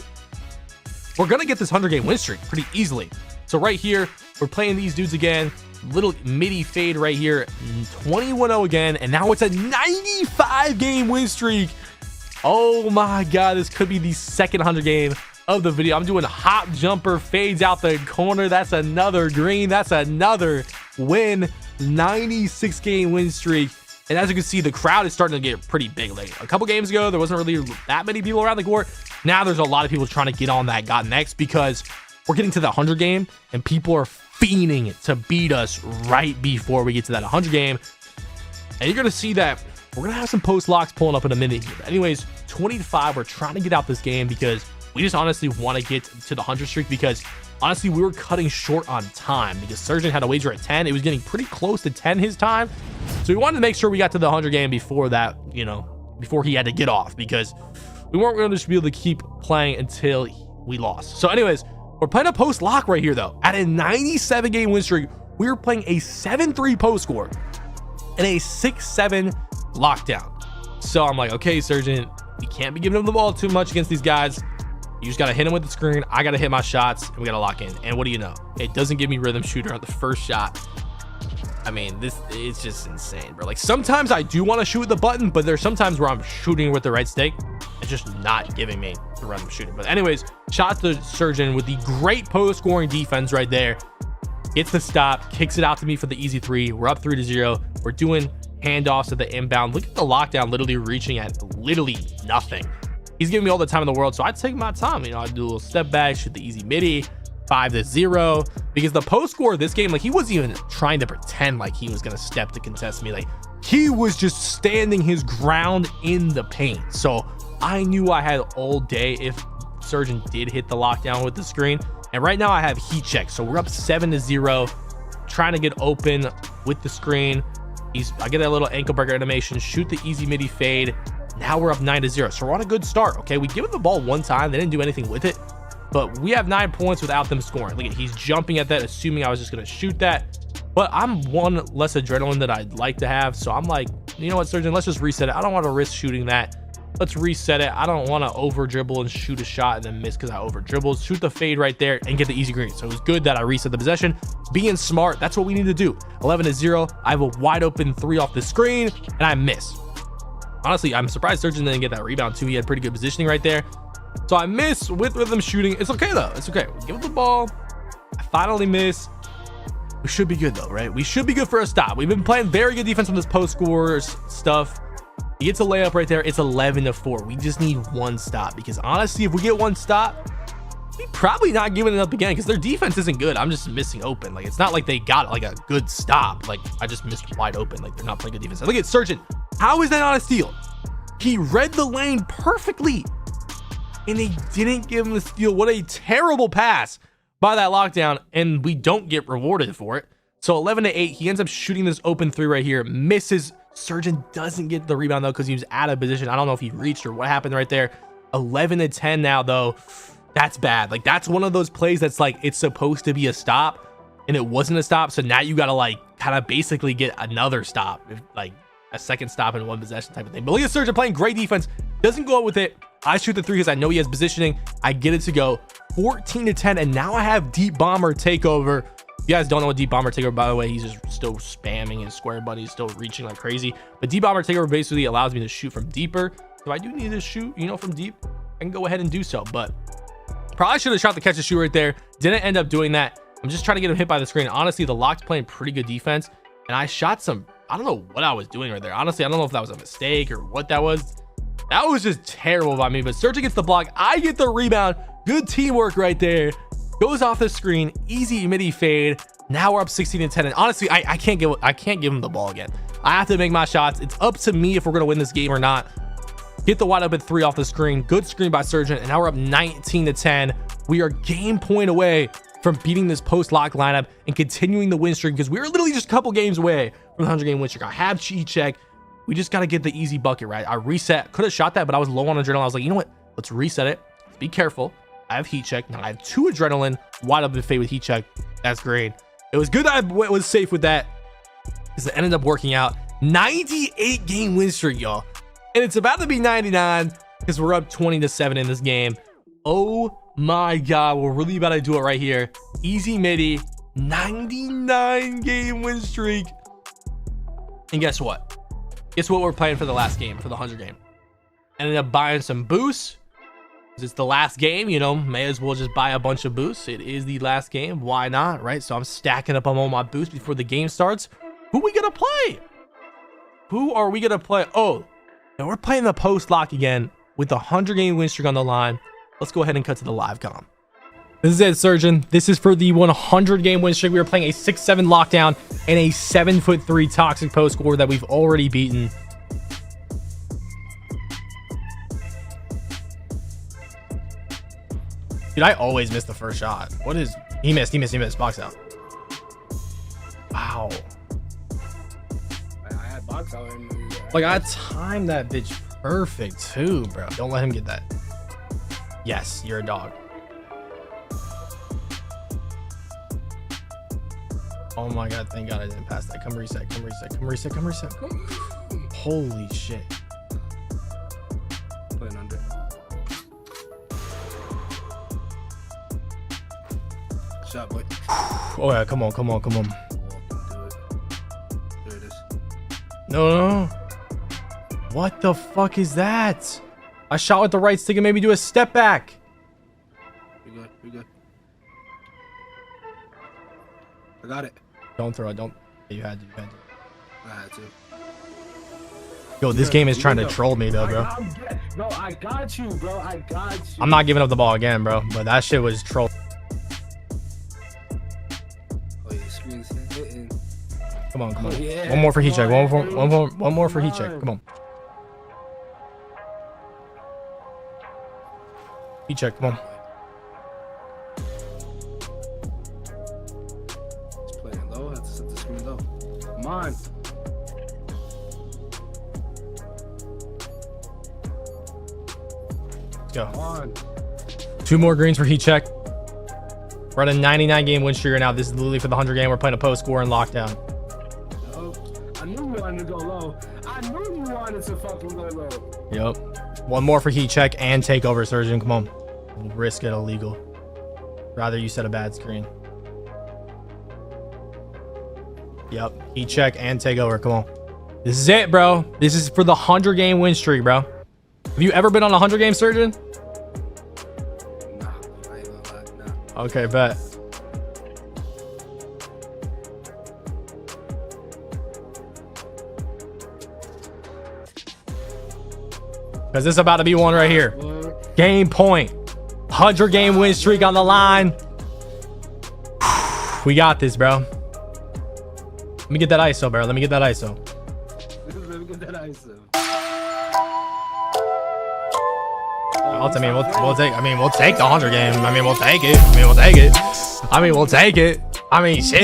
[SPEAKER 1] we're gonna get this 100 game win streak pretty easily. So right here, we're playing these dudes again. Little midi fade right here, 21-0 again, and now it's a 95 game win streak. Oh my god, this could be the second 100 game of the video. I'm doing hop jumper fades out the corner. That's another green. That's another win. 96 game win streak. And as you can see, the crowd is starting to get pretty big. Like, a couple games ago, there wasn't really that many people around the court. Now there's a lot of people trying to get on that got next, because we're getting to the 100 game and people are fiending to beat us right before we get to that 100 game. And you're gonna see that we're gonna have some post locks pulling up in a minute here. But anyways, 20-5, we're trying to get out this game because we just honestly want to get to the 100 streak, because honestly we were cutting short on time because Surgeon had a wager at 10. It was getting pretty close to 10 his time, so we wanted to make sure we got to the 100 game before that, you know, before he had to get off, because we weren't going to just be able to keep playing until we lost. So anyways, we're playing a post lock right here though. At a 97 game win streak, we were playing a 7-3 post score and a 6-7 lockdown. So I'm like, okay, Surgeon, we can't be giving him the ball too much against these guys. You just got to hit him with the screen. I got to hit my shots, and we got to lock in. And what do you know? It doesn't give me rhythm shooter on the first shot. I mean, this is just insane, bro. Like, sometimes I do want to shoot with the button, but there's sometimes where I'm shooting with the right stick. It's just not giving me the rhythm shooter. But anyways, shots to Surgeon with the great post scoring defense right there. Gets the stop, kicks it out to me for the easy 3. We're up 3-0. We're doing handoffs at the inbound. Look at the lockdown literally reaching at literally nothing. He's giving me all the time in the world, so I take my time. You know, I do a little step back, shoot the easy midi, 5-0. Because the post score of this game, like, he wasn't even trying to pretend like he was gonna step to contest me. Like, he was just standing his ground in the paint. So I knew I had all day if Surgeon did hit the lockdown with the screen. And right now I have heat check, so we're up 7-0, trying to get open with the screen. I get that little ankle breaker animation, shoot the easy midi fade. Now we're up 9-0, so we're on a good start. Okay, we give it the ball one time, they didn't do anything with it, but we have 9 points without them scoring. Look at, he's jumping at that, assuming I was just gonna shoot that, but I'm one less adrenaline that I'd like to have. So I'm like, you know what, Surgeon, let's just reset it. I don't want to risk shooting that. Let's reset it. I don't want to over dribble and shoot a shot and then miss because I over dribbled. Shoot the fade right there and get the easy green. So it was good that I reset the possession. Being smart, that's what we need to do. 11-0. I have a wide open 3 off the screen and I miss. Honestly, I'm surprised Surgeon didn't get that rebound too. He had pretty good positioning right there. So I miss with rhythm shooting. It's okay though. It's okay. Give it the ball. I finally miss. We should be good though, right? We should be good for a stop. We've been playing very good defense on this post scores stuff. He gets a layup right there. It's 11-4. We just need one stop, because honestly, if we get one stop, we probably not giving it up again, because their defense isn't good. I'm just missing open. Like, it's not like they got like a good stop. Like, I just missed wide open. Like, they're not playing good defense. Look at Surgeon. How is that not a steal? He read the lane perfectly and they didn't give him the steal. What a terrible pass by that lockdown, and we don't get rewarded for it. So 11-8. He ends up shooting this open 3 right here, misses. Surgeon doesn't get the rebound though, because he was out of position. I don't know if he reached or what happened right there. 11-10 now though. That's bad. Like, that's one of those plays that's like, it's supposed to be a stop and it wasn't a stop. So now you got to like kind of basically get another stop, like a second stop in one possession type of thing. But look at Surgeon playing great defense, doesn't go out with it. I shoot the 3 because I know he has positioning. I get it to go 14-10, and now I have deep bomber takeover If you guys don't know what Bomber Takeover, by the way, he's just still spamming his square button. He's still reaching like crazy. But Bomber Takeover basically allows me to shoot from deeper. If I do need to shoot, you know, from deep, I can go ahead and do so. But probably should have shot the catch and shoot right there. Didn't end up doing that. I'm just trying to get him hit by the screen. Honestly, the lock's playing pretty good defense. And I shot some, I don't know what I was doing right there. Honestly, I don't know if that was a mistake or what that was. That was just terrible by me. But Sergeant gets the block. I get the rebound. Good teamwork right there. Goes off the screen. Easy midi fade. Now we're up 16-10. And honestly, I can't give him the ball again. I have to make my shots. It's up to me if we're going to win this game or not. Get the wide open 3 off the screen. Good screen by Sergeant. And now we're up 19-10. We are game point away from beating this post lock lineup and continuing the win streak, because we were literally just a couple games away from the 100-game win streak. I have cheat check. We just got to get the easy bucket, right? I reset. Could have shot that, but I was low on adrenaline. I was like, you know what? Let's reset it. Let's be careful. I have heat check. Now I have 2 adrenaline. Wide open fade with heat check. That's great. It was good that I was safe with that, because it ended up working out. 98-game win streak, y'all. And it's about to be 99 because we're up 20-7 in this game. Oh my God, we're really about to do it right here. Easy midi, 99-game win streak. And guess what? Guess what we're playing for the last game, for the 100-game? Ended up buying some boosts. It's the last game, you know, may as well just buy a bunch of boosts. It is the last game. Why not, right? So I'm stacking up on all my boosts before the game starts. Who are we going to play? Who are we going to play? Oh, and we're playing the post lock again with the 100-game win streak on the line. Let's go ahead and cut to the live com. This is it, Surgeon. This is for the 100-game win streak. We are playing a 6'7" lockdown and a 7'3" toxic post scorer that we've already beaten. Dude, I always miss the first shot. What is... He missed. Box out. Wow.
[SPEAKER 4] I had box out.
[SPEAKER 1] Like, I timed that bitch perfect, too, bro. Don't let him get that. Yes, you're a dog. Oh, my God. Thank God I didn't pass that. Come reset. Holy shit.
[SPEAKER 4] Playing under. Shot, boy.
[SPEAKER 1] Oh, yeah. Come on.
[SPEAKER 4] Do it. There it is.
[SPEAKER 1] No. What the fuck is that? I shot with the right stick and made me do a step back.
[SPEAKER 4] We good. I got it.
[SPEAKER 1] Don't throw it. Don't. You had to.
[SPEAKER 4] I had to.
[SPEAKER 1] Yo, this game is trying to troll me, though, bro.
[SPEAKER 4] Bro, I got you, bro. I got you.
[SPEAKER 1] I'm not giving up the ball again, bro. But that shit was troll.
[SPEAKER 4] Oh, yeah, screen's hitting.
[SPEAKER 1] Come on.
[SPEAKER 4] Oh, yeah.
[SPEAKER 1] One more for heat check. One more for heat check. Come on. Heat check. Come on.
[SPEAKER 4] It's playing low. I have to set the screen low. Come on.
[SPEAKER 1] Let's go.
[SPEAKER 4] Come on.
[SPEAKER 1] 2 more greens for heat check. We're at a 99-game win streak right now. This is literally for the 100 game. We're playing a post score and lockdown.
[SPEAKER 4] Oh, I knew you wanted to go low. I knew you wanted to fucking go low.
[SPEAKER 1] Yep. 1 more for heat check and takeover, Surgeon. Come on. We'll risk it illegal. Rather you set a bad screen. Yep. Heat check and takeover. Come on. This is it, bro. This is for the 100-game win streak, bro. Have you ever been on a 100-game, Surgeon?
[SPEAKER 4] Nah, I ain't gonna lie. Nah.
[SPEAKER 1] Okay, bet. Because this is about to be one right here. Game point. 100-game win streak on the line. We got this, bro. Let me get that ISO, bro. Let me get that ISO.
[SPEAKER 4] Let me get that ISO.
[SPEAKER 1] We'll take the 100 game. We'll take it. Shit.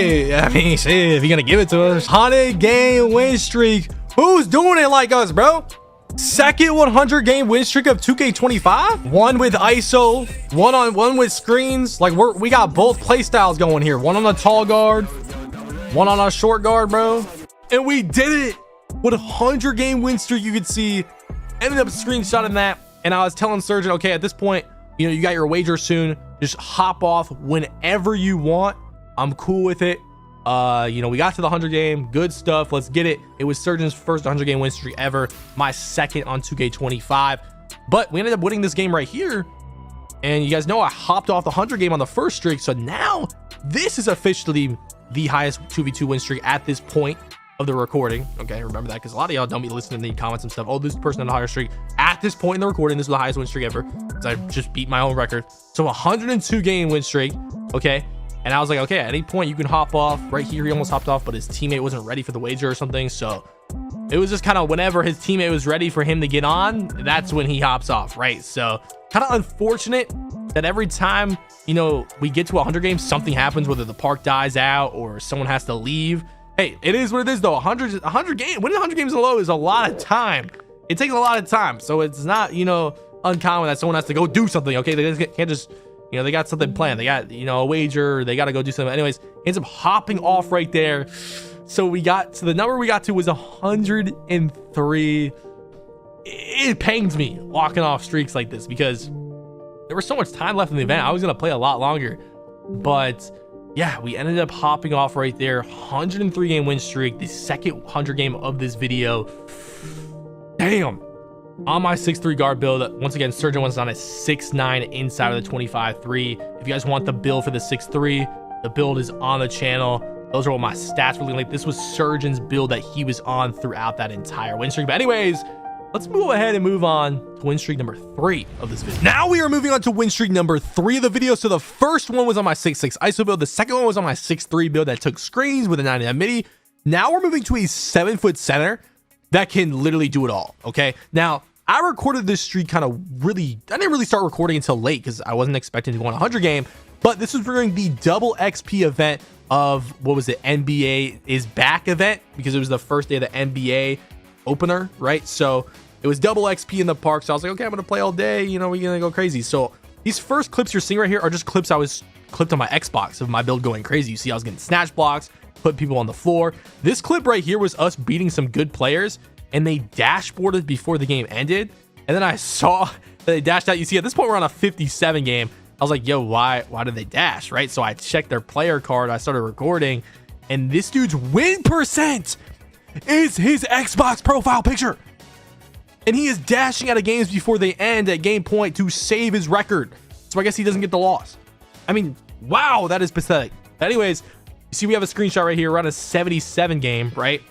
[SPEAKER 1] If you're gonna give it to us, 100-game win streak. Who's doing it like us, bro? Second 100-game win streak of 2K25. One with ISO, one with screens. Like we got both play styles going here. One on the tall guard, one on our short guard, bro. And we did it. What a 100-game win streak you could see. Ended up screenshotting that. And I was telling Surgeon, okay, at this point, you know, you got your wager soon. Just hop off whenever you want. I'm cool with it. You know, we got to the 100 game, good stuff. Let's get it. It was Surgeon's first 100 game win streak ever, my second on 2K25. But we ended up winning this game right here. And you guys know I hopped off the 100 game on the first streak. So now this is officially the highest 2v2 win streak at this point of the recording. Okay, remember that, because a lot of y'all don't be listening to the comments and stuff. Oh, this person on the higher streak. At this point in the recording, this is the highest win streak ever, because I just beat my own record. So 102 game win streak. Okay. And I was like, okay, at any point you can hop off. Right here, he almost hopped off, but his teammate wasn't ready for the wager or something. So it was just kind of whenever his teammate was ready for him to get on, that's when he hops off, right? So kind of unfortunate that every time, you know, we get to 100 games, something happens, whether the park dies out or someone has to leave. Hey, it is what it is, though. 100 games, winning 100 games in a row is a lot of time. It takes a lot of time. So it's not, you know, uncommon that someone has to go do something, okay? They can't just, you know, they got something planned. They got, you know, a wager. They got to go do something. Anyways, ends up hopping off right there. So we got to the number we got to was 103. It pains me walking off streaks like this because there was so much time left in the event. I was going to play a lot longer. But yeah, we ended up hopping off right there. 103 game win streak, the second 100 game of this video. Damn. On my 6'3" guard build, once again, Surgeon was on a 6'9" inside of the 25-3. If you guys want the build for the 6'3", the build is on the channel. Those are what my stats were looking like. This was Surgeon's build that he was on throughout that entire win streak. But anyways, let's go ahead and move on to win streak number 3 of this video. Now we are moving on to win streak number 3 of the video. So the first one was on my 6'6" ISO build. The second one was on my 6'3" build that took screens with a 99 midi. Now we're moving to a 7-foot center that can literally do it all. Okay. Now I recorded this streak I didn't really start recording until late because I wasn't expecting to go on a 100 game, but this was during the double XP event of, what was it? NBA is back event, because it was the first day of the NBA opener, right? So it was double XP in the park. So I was like, okay, I'm going to play all day. You know, we're going to go crazy. So these first clips you're seeing right here are just clips I was clipped on my Xbox of my build going crazy. You see, I was getting snatch blocks, putting people on the floor. This clip right here was us beating some good players, and they dashboarded before the game ended. And then I saw that they dashed out. You see, at this point, we're on a 57 game. I was like, yo, why did they dash, right? So I checked their player card. I started recording, and this dude's win percent is his Xbox profile picture. And he is dashing out of games before they end at game point to save his record. So I guess he doesn't get the loss. I mean, wow, that is pathetic. But anyways, you see, we have a screenshot right here. We're on a 77 game, right?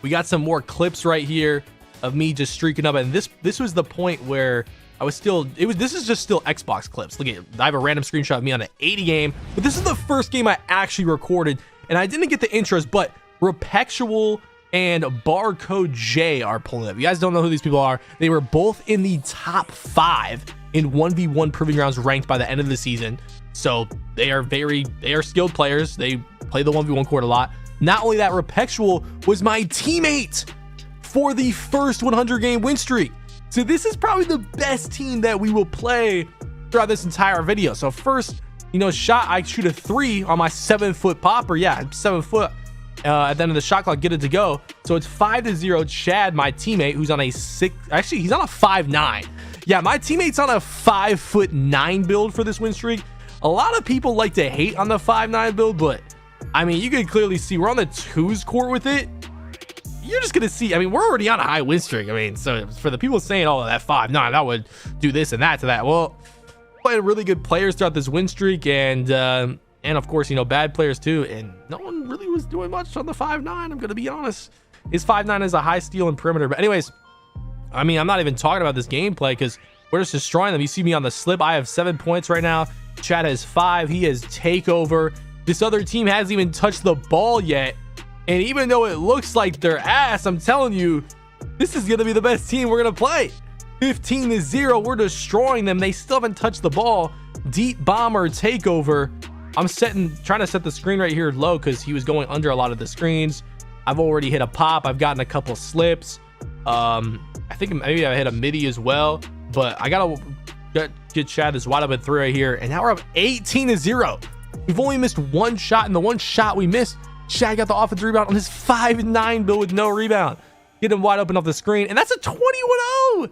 [SPEAKER 1] We got some more clips right here of me just streaking up. And this was the point where I was still, this is just still Xbox clips. Look at, I have a random screenshot of me on an 80 game, but this is the first game I actually recorded, and I didn't get the intros, but 𝘠𝘮𝑗 and 𝘮𝑗 are pulling up. You guys don't know who these people are. They were both in the top 5 in 1v1 proving grounds ranked by the end of the season. So they are skilled players. They play the 1v1 court a lot. Not only that, 𝘠𝘮𝑗 was my teammate for the first 100 game win streak. So this is probably the best team that we will play throughout this entire video. So first, you know, shot, I shoot a 3 on my 7-foot popper. Yeah, 7 foot. At the end of the shot clock, get it to go. So it's 5-0. Chad, my teammate, who's on a 6, actually he's on a 5'9". Yeah, my teammate's on a 5'9" build for this win streak. A lot of people like to hate on the 5'9" build, but I mean, you can clearly see we're on the 2s court with it. You're just gonna see, I mean, we're already on a high win streak. I mean, so for the people saying, oh, that 5'9", that would do this and that to that, well, playing really good players throughout this win streak, and of course, you know, bad players too, and no one really was doing much on the 5'9". I'm gonna be honest. His 5'9" is a high steal and perimeter. But anyways, I mean, I'm not even talking about this gameplay because we're just destroying them. You see me on the slip. I have 7 points right now. Chad has 5. He has takeover. This other team hasn't even touched the ball yet. And even though it looks like they're ass, I'm telling you, this is going to be the best team we're going to play. 15-0. We're destroying them. They still haven't touched the ball. Deep bomber takeover. I'm trying to set the screen right here low because he was going under a lot of the screens. I've already hit a pop. I've gotten a couple slips. I think maybe I hit a midi as well. But I got to get Chad this wide open 3 right here. And now we're up 18-0. We've only missed 1 shot. And the 1 shot we missed, Chad got the offensive rebound on his 5'9" build with no rebound. Get him wide open off the screen. And that's a 21-0.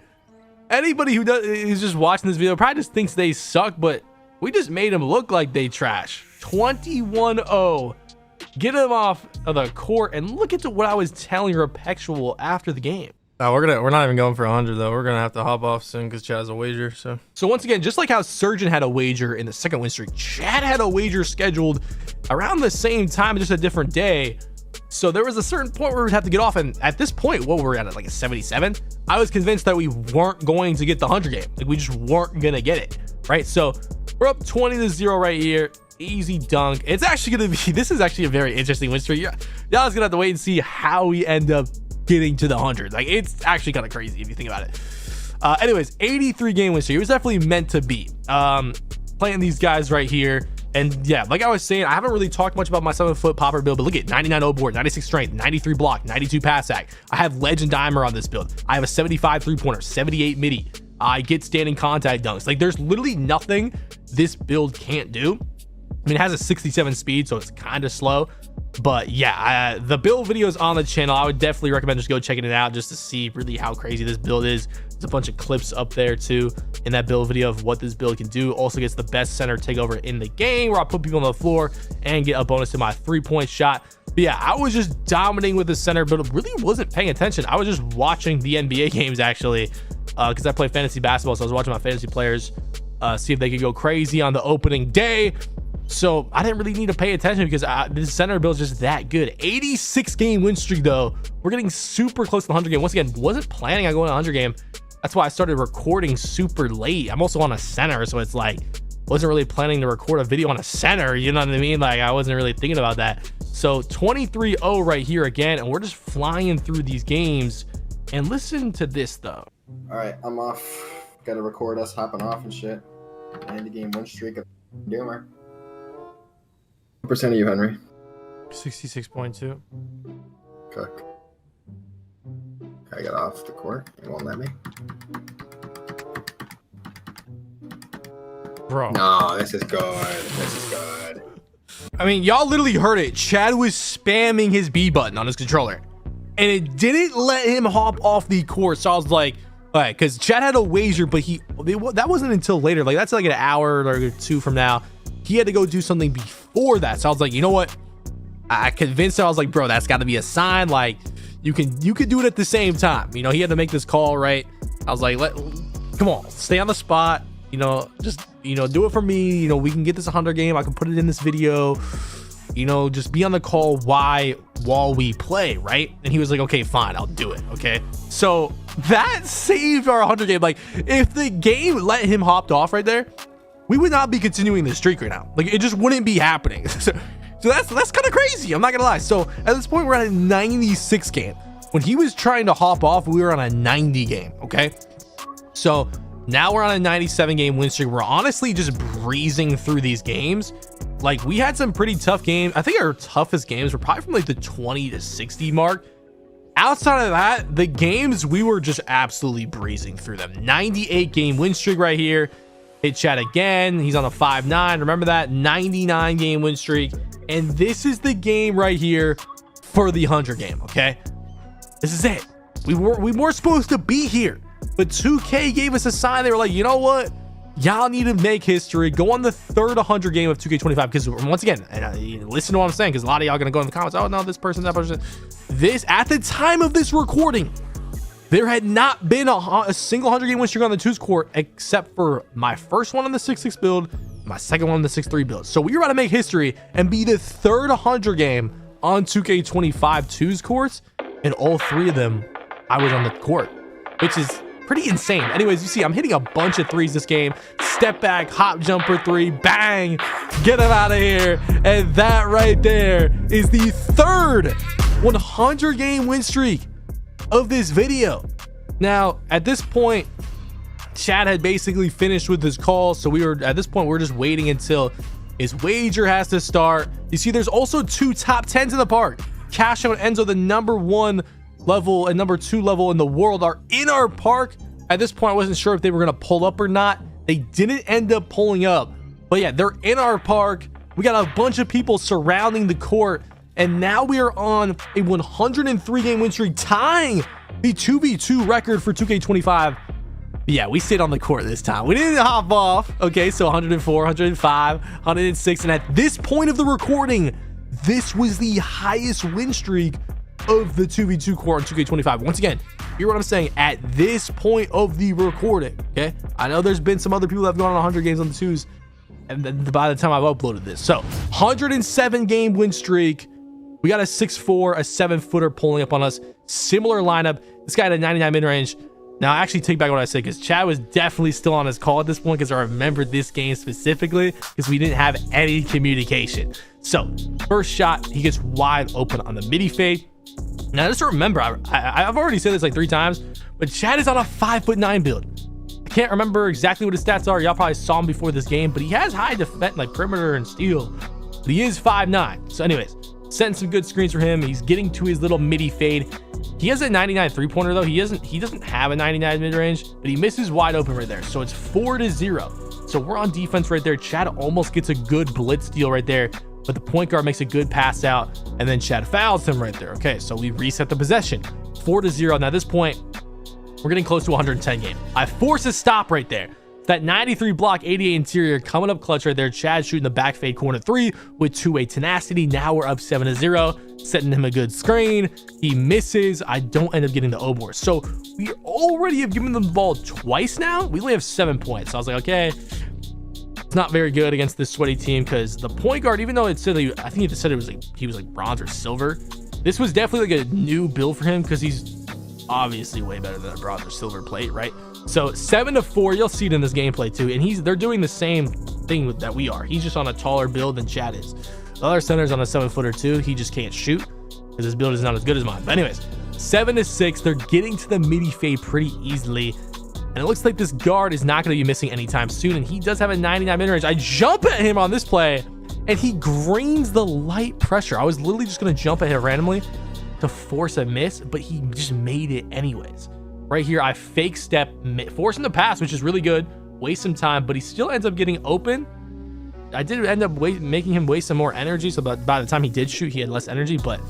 [SPEAKER 1] Anybody who's just watching this video probably just thinks they suck, but we just made them look like they trash. 21-0. Get him off of the court, and look at what I was telling Repexual after the game. We're not even going for 100 though. We're gonna have to hop off soon because Chad has a wager. So once again, just like how Surgeon had a wager in the second win streak, Chad had a wager scheduled around the same time, just a different day. So there was a certain point where we'd have to get off, and at this point, what were we at like a 77? I was convinced that we weren't going to get the 100 game. Like we just weren't gonna get it, right? So we're up 20-0 right here. Easy dunk. It's actually gonna be. This is actually a very interesting win streak. Y'all is gonna have to wait and see how we end up getting to the 100. Like it's actually kind of crazy if you think about it. Anyways, 83 game win streak. It was definitely meant to be. Playing these guys right here, and yeah, like I was saying, I haven't really talked much about my 7-foot popper build, but look at 99 O board, 96 strength, 93 block, 92 pass act. I have ledge and dimer on this build. I have a 75 3-pointer, 78 midi. I get standing contact dunks. Like there's literally nothing this build can't do. I mean, it has a 67 speed, so it's kind of slow. But yeah, the build video is on the channel. I would definitely recommend just go checking it out just to see really how crazy this build is. There's a bunch of clips up there too in that build video of what this build can do. Also gets the best center takeover in the game, where I put people on the floor and get a bonus to my 3-point shot. But yeah, I was just dominating with the center build. Really wasn't paying attention. I was just watching the NBA games actually, because I play fantasy basketball, so I was watching my fantasy players see if they could go crazy on the opening day. So I didn't really need to pay attention because this center build is just that good. 86 game win streak though. We're getting super close to the 100 game. Once again, wasn't planning on going to 100 game. That's why I started recording super late. I'm also on a center, so it's like wasn't really planning to record a video on a center. You know what I mean? Like I wasn't really thinking about that. So 23-0 right here again, and we're just flying through these games. And listen to this though.
[SPEAKER 3] All right, I'm off. Got to record us hopping off and shit. 90 game win streak of Doomer. Percent of you, Henry?
[SPEAKER 1] 66.2.
[SPEAKER 3] Cook. I got off the court. You won't let me?
[SPEAKER 1] Bro.
[SPEAKER 3] No, this is good. This is good.
[SPEAKER 1] I mean, y'all literally heard it. Chad was spamming his B button on his controller, and it didn't let him hop off the court. So I was like, all right, because Chad had a wager, but that wasn't until later. Like that's like an hour or two from now. He had to go do something before that. So I was like, you know what? I convinced him. I was like, bro, that's got to be a sign. Like you can do it at the same time. You know, he had to make this call, right? I was like, come on, stay on the spot. You know, just, you know, do it for me. You know, we can get this 100 game. I can put it in this video. You know, just be on the call while we play, right? And he was like, okay, fine, I'll do it. Okay. So that saved our 100 game. Like if the game let him hopped off right there, we would not be continuing the streak right now. Like it just wouldn't be happening. So that's kind of crazy. I'm not gonna lie. So at this point, we're at a 96 game. When he was trying to hop off, we were on a 90 game. Okay. So now we're on a 97 game win streak. We're honestly just breezing through these games. Like we had some pretty tough games. I think our toughest games were probably from like the 20 to 60 mark. Outside of that, the games we were just absolutely breezing through them. 98 game win streak right here. Hit Chad again. He's on a 5-9. Remember that 99 game win streak. And this is the game right here for the 100 game. Okay, this is it. We were supposed to be here, but 2K gave us a sign. They were like, you know what? Y'all need to make history. Go on the third 100 game of 2K25. Because once again, and listen to what I'm saying, because a lot of y'all gonna go in the comments. Oh no, this person, that person. This at the time of this recording, there had not been a single 100 game win streak on the 2's court except for my first one on the 6-6 build, my second one on the 6-3 build. So we were about to make history and be the third 100 game on 2K25 2's courts, and all three of them I was on the court, which is pretty insane. Anyways, you see I'm hitting a bunch of threes this game. Step back, hop jumper three, bang, get him out of here. And that right there is the third 100 game win streak of this video. Now at this point, Chad had basically finished with his call, so we're just waiting until his wager has to start. You see there's also two top 10s in the park. Casho and Enzo, the #1 level and #2 level in the world, are in our park. At this point I wasn't sure if they were gonna pull up or not. They didn't end up pulling up, but yeah, they're in our park. We got a bunch of people surrounding the court, and now we are on a 103 game win streak, tying the 2v2 record for 2K25. Yeah, we stayed on the court this time. We didn't hop off. Okay, so 104, 105, 106. And at this point of the recording, this was the highest win streak of the 2v2 court on 2K25. Once again, hear what I'm saying, at this point of the recording, okay? I know there's been some other people that have gone on 100 games on the twos, and then by the time I've uploaded this. So 107 game win streak. We got a 6'4", a 7-footer pulling up on us. Similar lineup. This guy had a 99 mid-range. Now, I actually take back what I said, because Chad was definitely still on his call at this point, because I remembered this game specifically, because we didn't have any communication. So, first shot, he gets wide open on the midi fade. Now, just to remember, I've already said this like 3 times, but Chad is on a 5'9" build. I can't remember exactly what his stats are. Y'all probably saw him before this game, but he has high defense, like perimeter and steal. But he is 5'9". So anyways, setting some good screens for him. He's getting to his little midi fade. He has a 99 3-pointer though. He doesn't have a 99 mid-range, but he misses wide open right there. So it's 4-0. So we're on defense right there. Chad almost gets a good blitz steal right there, but the point guard makes a good pass out, and then Chad fouls him right there. Okay, so we reset the possession. 4-0. Now at this point, we're getting close to 110 game. I force a stop right there. That 93 block, 88 interior coming up clutch right there. Chad shooting the back fade corner 3 with 2-way tenacity. Now we're up 7-0, setting him a good screen. He misses. I don't end up getting the O-board. So we already have given them the ball twice now. We only have 7 points. So I was like, okay, it's not very good against this sweaty team, because the point guard, even though it said, I think it said it was like he was like bronze or silver, this was definitely like a new build for him, because he's obviously way better than a bronze or silver plate, right? So 7-4, you'll see it in this gameplay too, and they're doing the same thing that we are. He's just on a taller build than Chad is. The other center's on a 7-footer too. He just can't shoot because his build is not as good as mine. But anyways, 7-6, they're getting to the midi fade pretty easily, and it looks like this guard is not going to be missing anytime soon, and he does have a 99 mid-range. I jump at him on this play, and he greens the light pressure. I was literally just going to jump at him randomly to force a miss, but he just made it anyways. Right here, I fake step, force him to pass, which is really good. Waste some time, but he still ends up getting open. I did end up making him waste some more energy, so by the time he did shoot, he had less energy, but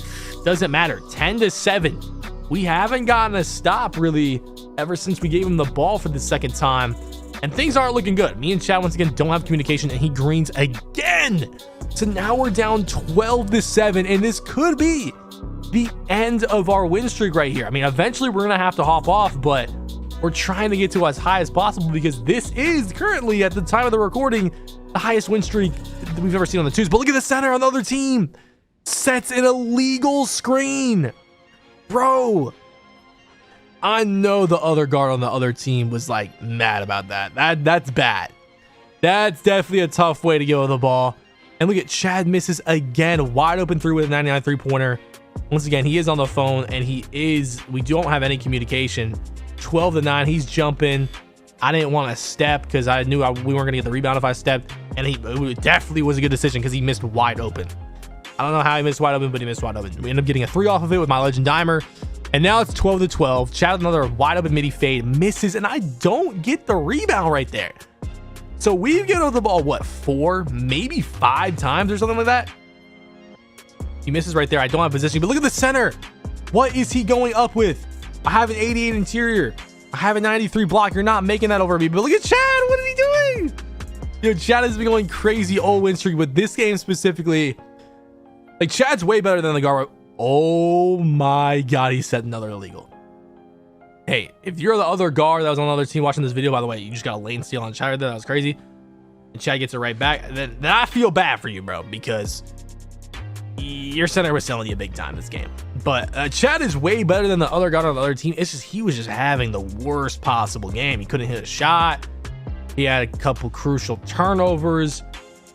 [SPEAKER 1] doesn't matter. 10-7. We haven't gotten a stop really ever since we gave him the ball for the second time, and things aren't looking good. Me and Chad once again don't have communication, and he greens again. So now we're down 12-7, and this could be the end of our win streak right here. I mean, eventually we're gonna have to hop off, but we're trying to get to as high as possible, because this is currently, at the time of the recording, the highest win streak that we've ever seen on the twos. But look at the center on the other team, sets an illegal screen. Bro, I know the other guard on the other team was like mad about that. That's bad. That's definitely a tough way to go with the ball. And look at Chad misses again, wide open 3 with a 99 3-pointer. Once again, he is on the phone, and we don't have any communication. 12-9, he's jumping. I didn't want to step because I knew we weren't gonna get the rebound if I stepped, and it definitely was a good decision because he missed wide open. I don't know how he missed wide open, but he missed wide open. We end up getting a 3 off of it with my legend dimer, and now it's 12-12. Chad with another wide open midi fade, misses, and I don't get the rebound right there. So we've given the ball, what, 4, maybe 5 times or something like that? He misses right there. I don't have position, but look at the center. What is he going up with? I have an 88 interior. I have a 93 block. You're not making that over me. But look at Chad. What is he doing? Yo, Chad has been going crazy all win streak, but this game specifically, like, Chad's way better than the guard. Oh my God, he set another illegal. Hey, if you're the other guard that was on the other team watching this video, by the way, you just got a lane steal on Chad there. That was crazy. And Chad gets it right back. Then I feel bad for you, bro, because your center was selling you big time this game. But Chad is way better than the other guy on the other team. It's just he was just having the worst possible game. He couldn't hit a shot. He had a couple crucial turnovers.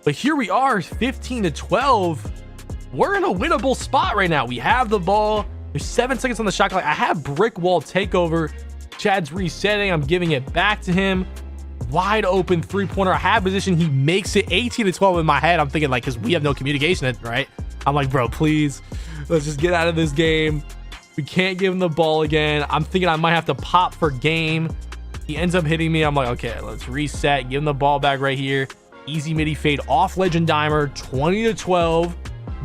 [SPEAKER 1] But here we are, 15-12. We're in a winnable spot right now. We have the ball. There's 7 seconds on the shot clock. I have brick wall takeover. Chad's resetting. I'm giving it back to him. Wide open 3-pointer. I have position. He makes it 18-12 in my head. I'm thinking, like, because we have no communication, right? I'm like, bro, please, let's just get out of this game. We can't give him the ball again. I'm thinking I might have to pop for game. He ends up hitting me. I'm like, okay, let's reset. Give him the ball back right here. Easy midi fade off legend dimer. 20-12.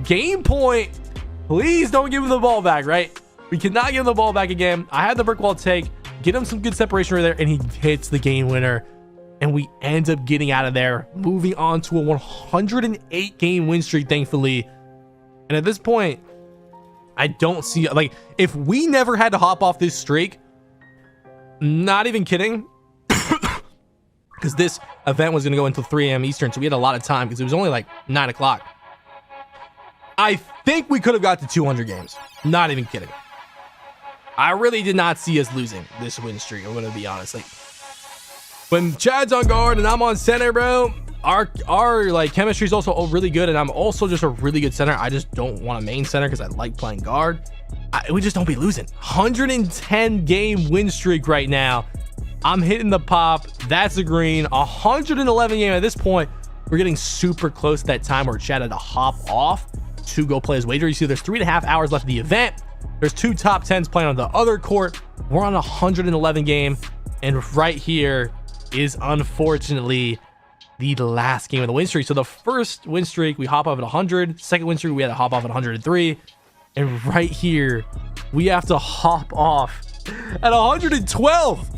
[SPEAKER 1] Game point. Please don't give him the ball back, right? We cannot give him the ball back again. I had the brick wall take. get him some good separation right there, and he hits the game winner. And we end up getting out of there, moving on to a 108 game win streak, thankfully. And at this point, I don't see, like, if we never had to hop off this streak, not even kidding, because this event was going to go until 3 a.m. Eastern, so we had a lot of time because it was only like 9 o'clock. I think we could have got to 200 games. Not even kidding. I really did not see us losing this win streak. I'm going to be honest. Like, when Chad's on guard and I'm on center, bro, our like chemistry is also really good, and I'm also just a really good center. I just don't want a main center because I like playing guard. We just don't be losing. 110 game win streak right now. I'm hitting the pop. That's a green. 111 game at this point. We're getting super close to that time where Chad had to hop off to go play his wager. You see, there's 3.5 hours left of the event. There's 2 top 10s playing on the other court. We're on 111 game, and right here is unfortunately the last game of the win streak. So the first win streak, we hop off at 100. Second win streak, we had to hop off at 103. And right here, we have to hop off at 112.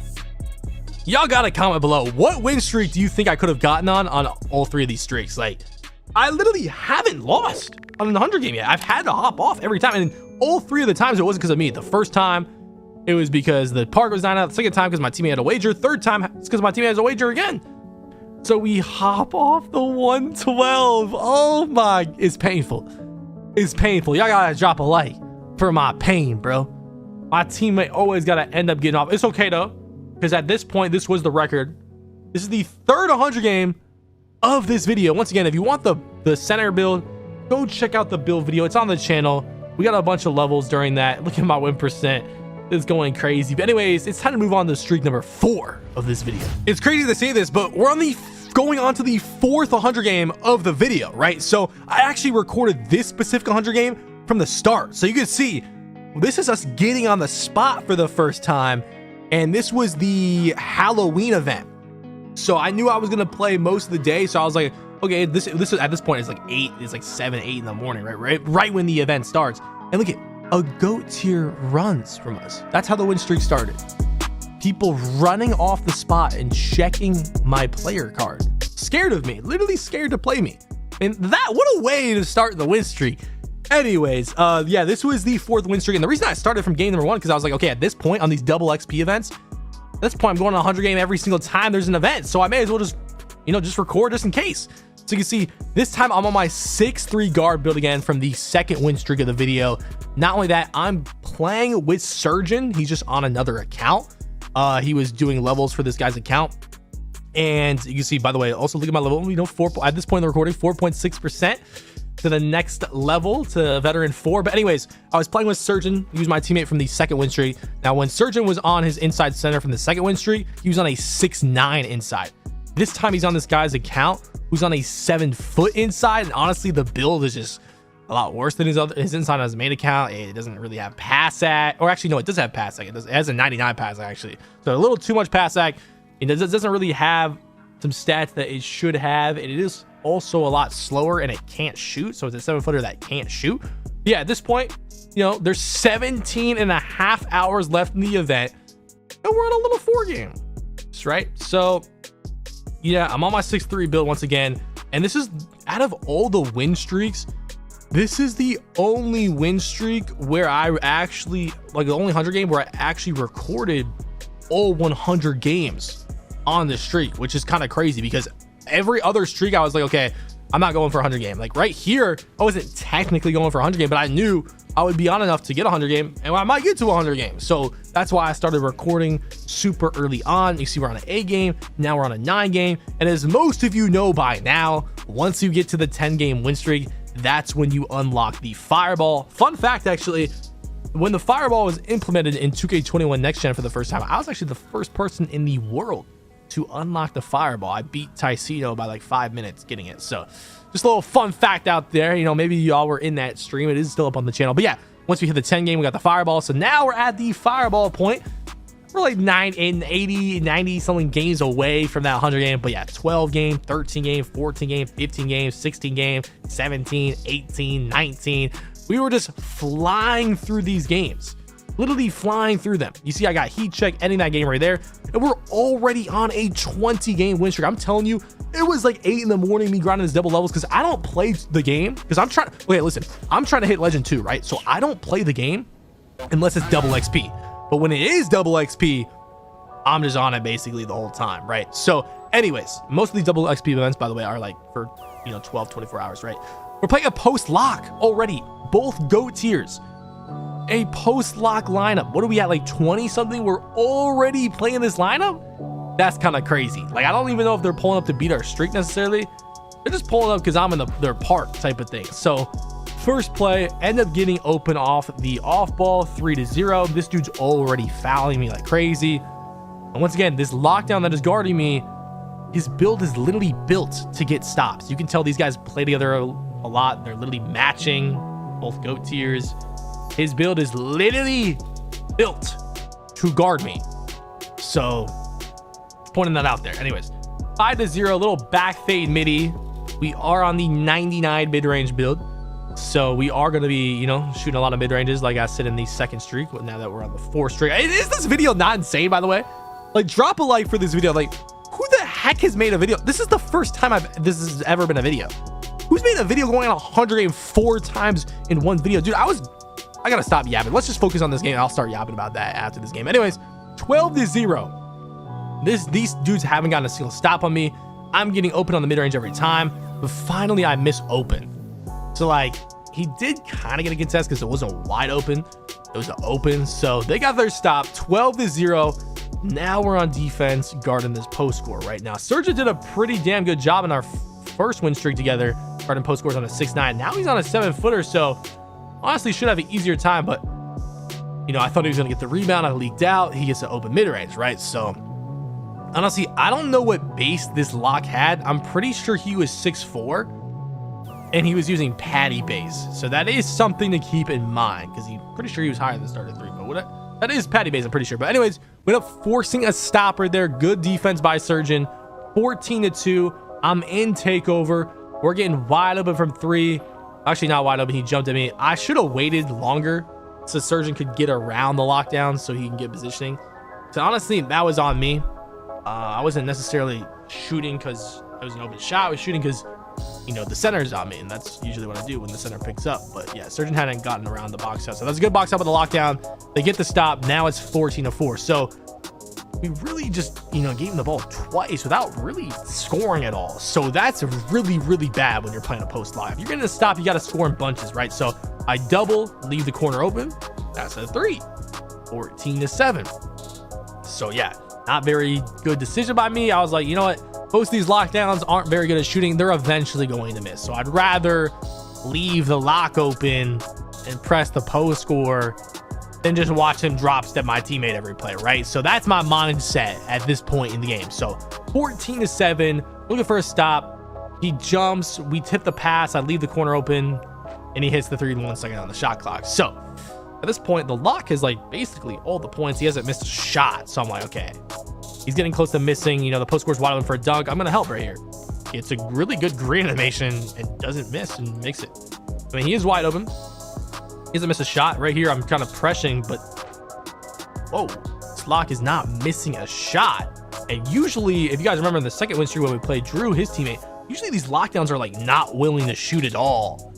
[SPEAKER 1] Y'all gotta comment below, what win streak do you think I could have gotten on all 3 of these streaks? Like, I literally haven't lost on an 100 game yet. I've had to hop off every time, and all 3 of the times it wasn't because of me. The first time it was because the park was 9 out. The second time because my teammate had a wager. Third time it's because my teammate has a wager again. So we hop off the 112. Oh my, it's painful. It's painful. Y'all gotta drop a like for my pain, bro. My teammate always gotta end up getting off. It's okay though, because at this point, this was the record. This is the third 100 game of this video. Once again, if you want the center build, go check out the build video. It's on the channel. We got a bunch of levels during that. Look at my win percent. It's going crazy. But anyways, it's time to move on to streak number 4 of this video. It's crazy to say this, but we're on going on to the 4th 100 game of the video, right? So I actually recorded this specific 100 game from the start. So you can see, this is us getting on the spot for the first time. And this was the Halloween event. So I knew I was gonna play most of the day. So I was like, okay, this is, at this point, it's like 8, it's like 7, 8 in the morning, right when the event starts. And look at, a goat tier runs from us. That's how the win streak started. People running off the spot and checking my player card. Scared of me, literally scared to play me. And what a way to start the win streak. Anyways, yeah, this was the 4th win streak. And the reason I started from game number 1, because I was like, okay, at this point on these double XP events, at this point I'm going on a 100 game every single time there's an event. So I may as well just, just record just in case. So you can see this time I'm on my 6-3 guard build again from the 2nd win streak of the video. Not only that, I'm playing with Surgeon. He's just on another account. He was doing levels for this guy's account. And you can see, by the way, also look at my level, at this point in the recording, 4.6% to the next level, to veteran 4. But anyways, I was playing with Surgeon. He was my teammate from the 2nd win streak. Now, when Surgeon was on his inside center from the 2nd win streak, he was on a 6'9" inside. This time he's on this guy's account who's on a 7-foot inside. And honestly, the build is just a lot worse than his inside on his main account. It doesn't really have pass act, or actually, no, it does have pass act. It has a 99 pass act, actually. So a little too much pass act. It doesn't really have some stats that it should have. And it is also a lot slower, and it can't shoot. So it's a 7-footer that can't shoot. Yeah, at this point, there's 17.5 hours left in the event, and we're on a little 4 game, right? So yeah, I'm on my 6-3 build once again. And this is, out of all the win streaks, this is the only win streak where I actually, like the only 100 game where I actually recorded all 100 games on the streak, which is kind of crazy because every other streak I was like, okay, I'm not going for 100 game. Like right here, I wasn't technically going for 100 game, but I knew I would be on enough to get 100 game, and I might get to 100 games. So that's why I started recording super early on. You see we're on an 8 game, now we're on a 9 game. And as most of you know by now, once you get to the 10 game win streak, that's when you unlock the fireball. Fun fact, actually, when the fireball was implemented in 2K21 next gen for the first time, I was actually the first person in the world to unlock the fireball. I beat 𝘶𝑦𝑡o by like 5 minutes getting it. So just a little fun fact out there. Maybe y'all were in that stream. It is still up on the channel. But yeah, once we hit the 10 game, we got the fireball. So now we're at the fireball point. We're like 90 something games away from that 100 game. But yeah, 12 game, 13 game, 14 game, 15 game, 16 game, 17, 18, 19. We were just flying through these games. literally flying through them. You see, I got heat check ending that game right there, and we're already on a 20-game win streak. I'm telling you, it was like 8 in the morning me grinding this double levels because I don't play the game because I'm trying. Okay, listen, I'm trying to hit Legend 2, right? So I don't play the game unless it's double XP. But when it is double XP, I'm just on it basically the whole time, right? So anyways, most of these double XP events, by the way, are like for 12, 24 hours, right? We're playing a post lock already, both GOAT tiers. A post lock lineup. What are we at, like 20 something? We're already playing this lineup. That's kind of crazy. Like, I don't even know if they're pulling up to beat our streak necessarily. They're just pulling up because I'm in their park type of thing. So first play, end up getting open off the off ball, 3-0. This dude's already fouling me like crazy. And once again, this lockdown that is guarding me, his build is literally built to get stops. You can tell these guys play together a lot. They're literally matching both GOAT tiers. His build is literally built to guard me. So pointing that out there. Anyways, 5-0, little back fade midi. We are on the 99 mid-range build. So we are going to be, shooting a lot of mid-ranges like I said in the second streak. Now that we're on the 4th streak. Is this video not insane, by the way? Like, drop a like for this video. Like, who the heck has made a video? This is the first time this has ever been a video. Who's made a video going on 104 times in one video? Dude, I gotta stop yapping. Let's just focus on this game. I'll start yapping about that after this game. Anyways, 12-0. These dudes haven't gotten a single stop on me. I'm getting open on the mid-range every time, but finally I miss open. So like, he did kind of get a contest because it wasn't wide open. It was open. So they got their stop, 12-0. Now we're on defense guarding this post score right now. Surgeon did a pretty damn good job in our first win streak together, guarding post scores on a 6-9. Now he's on a 7-footer, so honestly should have an easier time, but I thought he was gonna get the rebound. I leaked out. He gets to open mid-range, right? So honestly, I don't know what base this lock had. I'm pretty sure he was 6'4", and he was using Patty base. So that is something to keep in mind because pretty sure he was higher than starter 3, but that is Patty base, I'm pretty sure. But anyways, we end up forcing a stop right there. Good defense by Surgeon. 14-2. I'm in takeover. We're getting wide open from 3. Actually, not wide open. He jumped at me. I should have waited longer so Surgeon could get around the lockdown so he can get positioning. So honestly, that was on me. I wasn't necessarily shooting because it was an open shot. I was shooting because, the center's on me, and that's usually what I do when the center picks up. But yeah, Surgeon hadn't gotten around the box out. So that's a good box out with the lockdown. They get the stop. Now it's 14-4. So we really just, gave him the ball twice without really scoring at all. So that's really, really bad when you're playing a post lock. If you're getting a stop, you got to score in bunches, right? So I double, leave the corner open. That's a 3. 14-7. So yeah, not very good decision by me. I was like, you know what? Most of these lockdowns aren't very good at shooting. They're eventually going to miss. So I'd rather leave the lock open and press the post score than just watch him drop step my teammate every play, right? So that's my mindset at this point in the game. So 14-7, looking for a stop. He jumps, we tip the pass, I leave the corner open, and he hits the 3 in 1 second on the shot clock. So at this point, the lock is like basically all the points. He hasn't missed a shot. So I'm like, okay, he's getting close to missing. The post score's wide open for a dunk. I'm gonna help right here. It's a really good green animation and doesn't miss and makes it. I mean, he is wide open. He doesn't miss a shot right here. I'm kind of pressing, but whoa, this lock is not missing a shot. And usually, if you guys remember in the second win streak when we played Drew, his teammate, usually these lockdowns are like not willing to shoot at all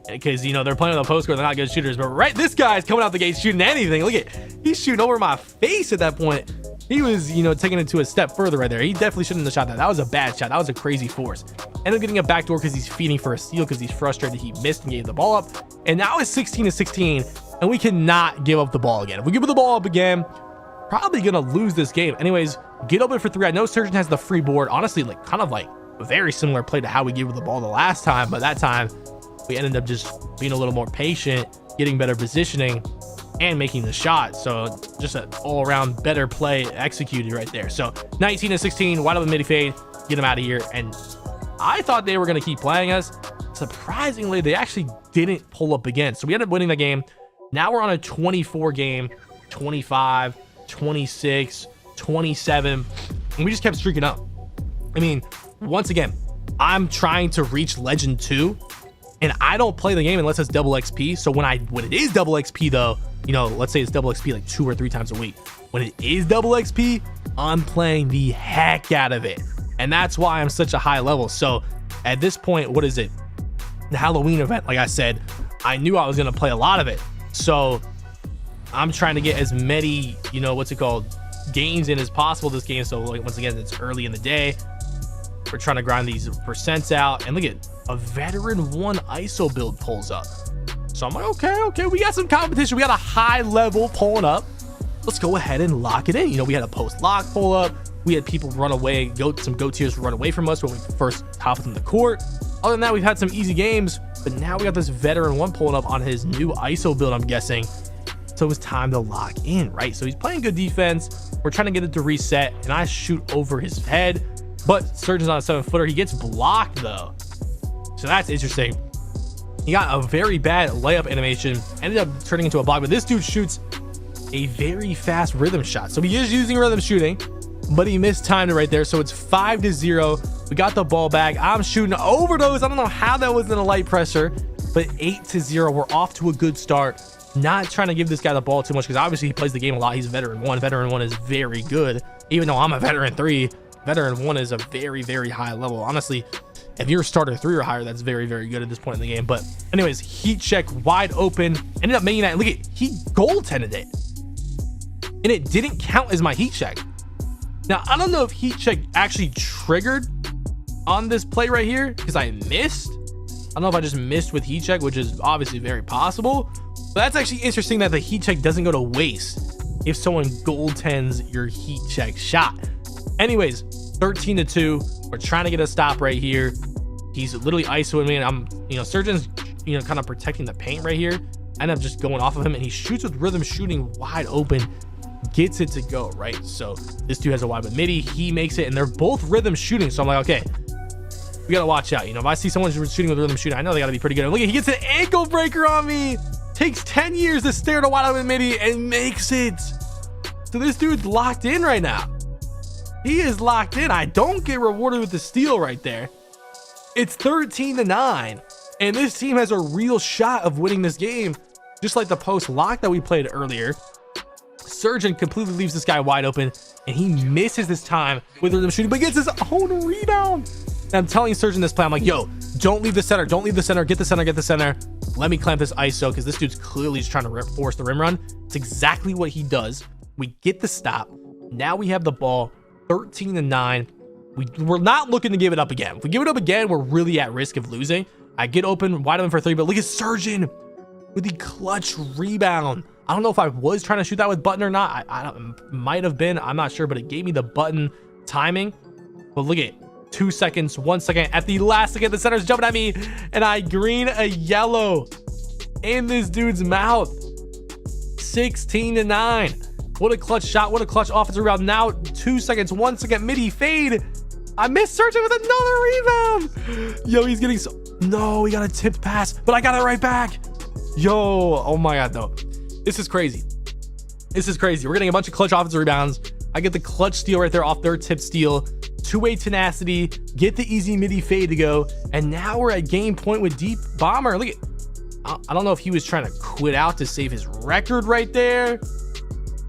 [SPEAKER 1] because they're playing on the post score. They're not good shooters, but right, this guy's coming out the gate shooting anything. Look at, he's shooting over my face at that point. He was, taking it to a step further right there. He definitely shouldn't have shot that. That was a bad shot. That was a crazy force. Ended up getting a backdoor because he's feeding for a steal because he's frustrated. He missed and gave the ball up. And now it's 16-16, and we cannot give up the ball again. If we give the ball up again, probably going to lose this game. Anyways, get open for 3. I know Surgeon has the free board. Honestly, kind of a very similar play to how we gave the ball the last time. But that time, we ended up just being a little more patient, getting better positioning, and making the shot. So just an all-around better play executed right there. So 19-16, wide open midi fade, get him out of here. And I thought they were going to keep playing us. Surprisingly, they actually didn't pull up again. So we ended up winning the game. Now we're on a 24 game, 25, 26, 27, and we just kept streaking up. I mean, once again, I'm trying to reach Legend 2, and I don't play the game unless it's double XP. So when it is double XP though, you know, let's say it's double XP like 2 or 3 times a week. When it is double XP, I'm playing the heck out of it. And that's why I'm such a high level. So at this point, what is it? The Halloween event, like I said, I knew I was going to play a lot of it. So I'm trying to get as many, you know, what's it called, gains in as possible this game. So like, once again, it's early in the day. We're trying to grind these percents out. And look at a veteran 1 ISO build pulls up. So I'm like, okay, we got some competition. We got a high level pulling up. Let's go ahead and lock it in. You know, we had a post lock pull up. We had people run away, some go tiers run away from us when we first hopped in the court. Other than that, we've had some easy games, but now we got this veteran 1 pulling up on his new ISO build, I'm guessing. So it was time to lock in, right? So he's playing good defense. We're trying to get it to reset, and I shoot over his head, but Surgeon's on a 7-footer. He gets blocked though. So that's interesting. He got a very bad layup animation, ended up turning into a block, but this dude shoots a very fast rhythm shot. So he is using rhythm shooting, but he missed timed it right there. So it's 5-0. We got the ball back. I'm shooting overdose. I don't know how that was in a light pressure, but 8-0. We're off to a good start. Not trying to give this guy the ball too much because obviously he plays the game a lot. He's veteran 1. Veteran 1 is very good. Even though I'm a veteran 3, veteran 1 is a very, very high level. Honestly, if you're a starter 3 or higher, that's very, very good at this point in the game. But anyways, heat check wide open. Ended up making that. Look at, he goaltended it. And it didn't count as my heat check. Now, I don't know if heat check actually triggered on this play right here because I missed. I don't know if I just missed with heat check, which is obviously very possible. But that's actually interesting that the heat check doesn't go to waste if someone goaltends your heat check shot. Anyways, 13-2. We're trying to get a stop right here. He's literally ISOing me, and I'm, you know, Surgeon's, you know, kind of protecting the paint right here. I end up just going off of him, and he shoots with rhythm shooting wide open, gets it to go, right? So this dude has a wide midi, he makes it, and they're both rhythm shooting. So I'm like, okay, we gotta watch out. You know, if I see someone shooting with rhythm shooting, I know they gotta be pretty good. And look at, he gets an ankle breaker on me. Takes 10 years to stare at a wide open midi and makes it. So this dude's locked in right now. He is locked in. I don't get rewarded with the steal right there. It's 13-9, and this team has a real shot of winning this game, just like the post lock that we played earlier. Surgeon completely leaves this guy wide open, and he misses this time with rhythm shooting, but gets his own rebound. And I'm telling Surgeon this play, I'm like, yo, don't leave the center, don't leave the center, get the center, get the center. Let me clamp this ISO because this dude's clearly just trying to force the rim run. It's exactly what he does. We get the stop. Now we have the ball. 13-9. We're not looking to give it up again. If we give it up again, we're really at risk of losing. I get open, wide open for 3, but look at Surgeon with the clutch rebound. I don't know if I was trying to shoot that with button or not. I don't, might have been, I'm not sure, but it gave me the button timing. But look at 2 seconds, 1 second. At the last second, the center's jumping at me, and I green a yellow in this dude's mouth. 16-9. What a clutch shot. What a clutch offensive rebound. Now 2 seconds, 1 second, midi fade. I missed Surgeon with another rebound. Yo, he's getting so, no, he got a tipped pass, but I got it right back. Yo, oh my God, though. This is crazy. This is crazy. We're getting a bunch of clutch offensive rebounds. I get the clutch steal right there off their tip steal. Two-way tenacity, get the easy midi fade to go. And now we're at game point with Deep Bomber. Look at, I don't know if he was trying to quit out to save his record right there,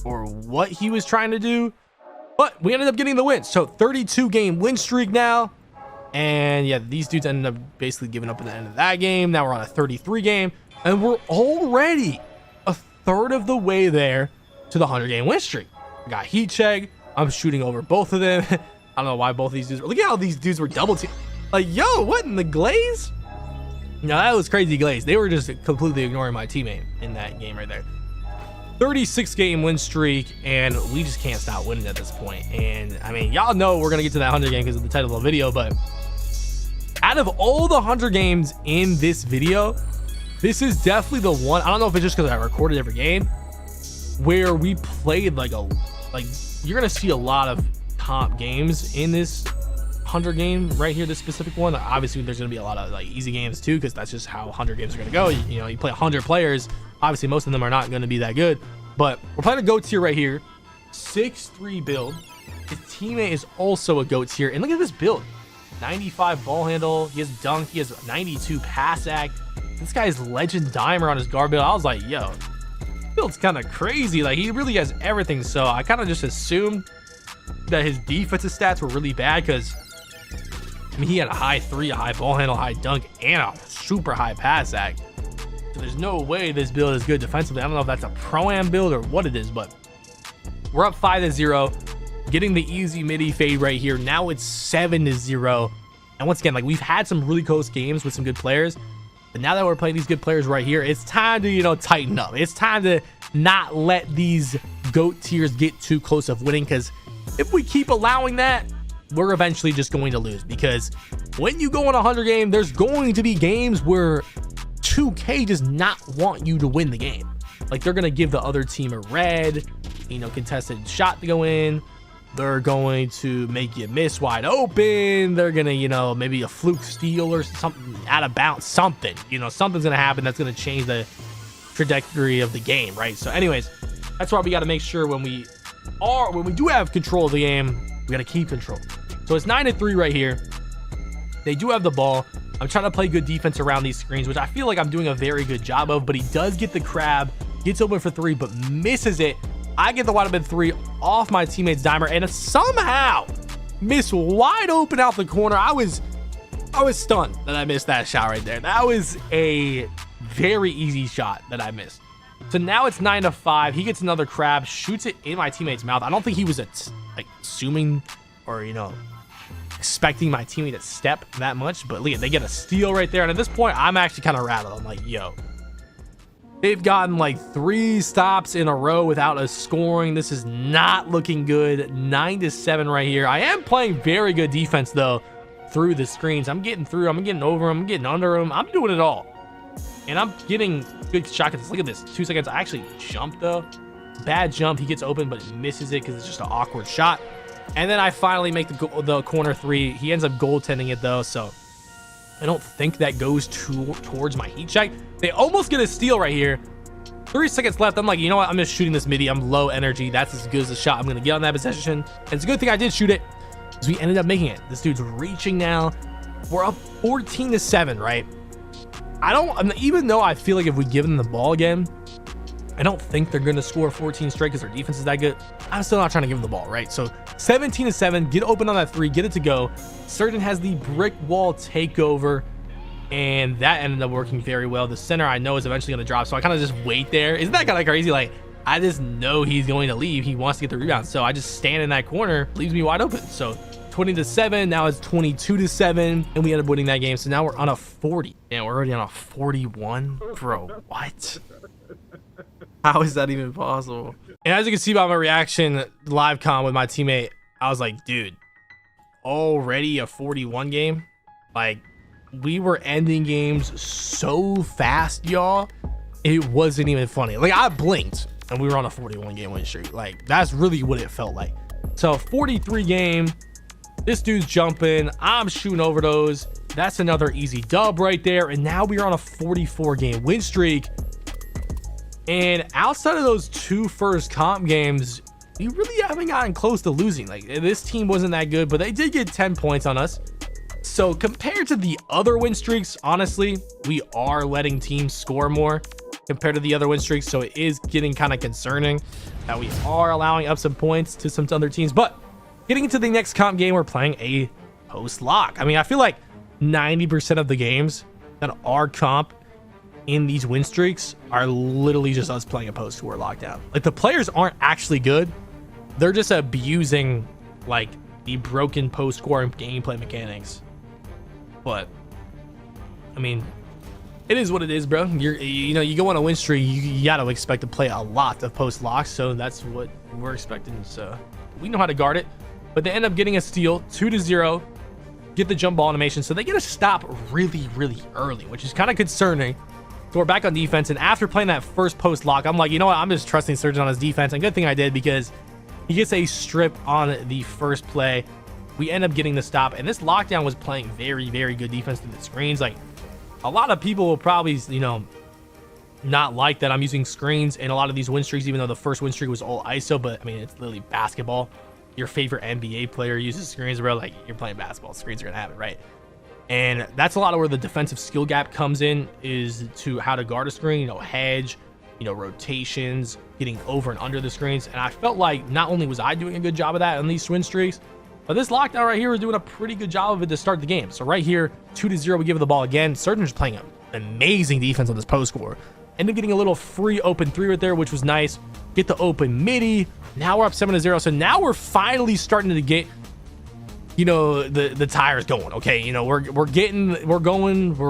[SPEAKER 1] or what he was trying to do, but we ended up getting the win. So 32 game win streak now. And yeah, these dudes ended up basically giving up at the end of that game. Now we're on a 33 game, and we're already a third of the way there to the 100 game win streak. I got heat check. I'm shooting over both of them. I don't know why both of these dudes, look at how these dudes were double team. Like, yo, what in the glaze? No, that was crazy glaze. They were just completely ignoring my teammate in that game right there. 36 game win streak, and we just can't stop winning at this point. And I mean, y'all know we're gonna get to that 100 game because of the title of the video, but out of all the 100 games in this video, this is definitely the one. I don't know if it's just because I recorded every game where we played like you're gonna see a lot of top games in this 100 game right here, this specific one. Obviously there's gonna be a lot of like easy games too, because that's just how 100 games are gonna go. You know, you play 100 players, obviously most of them are not going to be that good, but we're playing a GOAT tier right here. 6'3" build. His teammate is also a GOAT tier, and look at this build. 95 ball handle, he has dunk, he has 92 pass act, this guy's legend dimer on his guard build. I was like, yo, build's kind of crazy. Like, he really has everything. So I kind of just assumed that his defensive stats were really bad because, I mean, he had a high 3, a high ball handle, high dunk, and a super high pass act. So there's no way this build is good defensively. I don't know if that's a pro-am build or what it is, but we're up 5-0, getting the easy midi fade right here. Now it's 7-0. And once again, like, we've had some really close games with some good players, but now that we're playing these good players right here, it's time to, you know, tighten up. It's time to not let these GOAT tiers get too close of winning, because if we keep allowing that, we're eventually just going to lose. Because when you go on a 100 game, there's going to be games where 2K does not want you to win the game. Like, they're going to give the other team a red, you know, contested shot to go in. They're going to make you miss wide open. They're going to, you know, maybe a fluke steal or something out of bounds, something, you know, something's going to happen that's going to change the trajectory of the game, right? So anyways, that's why we got to make sure when we do have control of the game, we got to keep control. So it's 9-3 right here. They do have the ball. I'm trying to play good defense around these screens, which I feel like I'm doing a very good job of, but he does get the crab, gets open for 3, but misses it. I get the wide open 3 off my teammate's dimer, and somehow miss wide open out the corner. I was stunned that I missed that shot right there. That was a very easy shot that I missed. So now it's 9-5. He gets another crab, shoots it in my teammate's mouth. I don't think he was like assuming or, you know, expecting my teammate to step that much, but look, they get a steal right there. And at this point, I'm actually kind of rattled. I'm like, yo, they've gotten like 3 stops in a row without us scoring. This is not looking good. 9-7 right here. I am playing very good defense though through the screens. I'm getting through. I'm getting over them. I'm getting under them. I'm doing it all. And I'm getting good shot contest. Look at this. 2 seconds. I actually jumped though. Bad jump. He gets open, but misses it because it's just an awkward shot. And then I finally make the corner 3. He ends up goaltending it though. So I don't think that goes towards my heat check. They almost get a steal right here. 3 seconds left. I'm like, you know what? I'm just shooting this midi. I'm low energy. That's as good as a shot I'm going to get on that possession. And it's a good thing I did shoot it, because we ended up making it. This dude's reaching now. We're up 14-7, right? Even though I feel like if we give them the ball again, I don't think they're going to score 14 straight because their defense is that good. I'm still not trying to give them the ball, right? So 17-7, get open on that 3, get it to go. Surgeon has the brick wall takeover, and that ended up working very well. The center I know is eventually going to drop, so I kind of just wait there. Isn't that kind of crazy? Like, I just know he's going to leave. He wants to get the rebound, so I just stand in that corner, leaves me wide open. So 20-7, now it's 22-7, and we end up winning that game. So now we're on a 40. Yeah, we're already on a 41. Bro, what? How is that even possible? And as you can see by my reaction live com with my teammate, I was like, dude, already a 41 game? Like, we were ending games so fast, y'all. It wasn't even funny. Like, I blinked and we were on a 41 game win streak. Like, that's really what it felt like. So 43 game, this dude's jumping, I'm shooting over those. That's another easy dub right there. And now we're on a 44 game win streak. And outside of those 2 first comp games, we really haven't gotten close to losing. Like, this team wasn't that good, but they did get 10 points on us. So compared to the other win streaks, honestly, we are letting teams score more compared to the other win streaks. So it is getting kind of concerning that we are allowing up some points to some other teams. But getting into the next comp game, we're playing a post lock. I mean, I feel like 90% of the games that are comp in these win streaks are literally just us playing a post score lockdown. Like, the players aren't actually good. They're just abusing like the broken post score gameplay mechanics. But I mean, it is what it is, bro. You know, you go on a win streak, you gotta expect to play a lot of post locks. So that's what we're expecting. So we know how to guard it, but they end up getting a steal, 2-0, get the jump ball animation. So they get a stop really, really early, which is kind of concerning. So we're back on defense, and after playing that first post lock, I'm like, you know what? I'm just trusting Surgeon on his defense, and good thing I did, because he gets a strip on the first play. We end up getting the stop, and this lockdown was playing very, very good defense through the screens. Like, a lot of people will probably, you know, not like that I'm using screens in a lot of these win streaks, even though the first win streak was all ISO. But I mean, it's literally basketball. Your favorite NBA player uses screens, bro. Like, you're playing basketball, screens are gonna have it, right? And that's a lot of where the defensive skill gap comes in, is to how to guard a screen, you know, hedge, you know, rotations, getting over and under the screens. And I felt like not only was I doing a good job of that on these win streaks, but this lockdown right here was doing a pretty good job of it to start the game. So right here, 2-0, we give it the ball again. 𝘲𝘠's playing an amazing defense on this post score. Ended up getting a little free open 3 right there, which was nice. Get the open midi. Now we're up 7-0. So now we're finally starting to get, you know, the tires going. Okay, you know, we're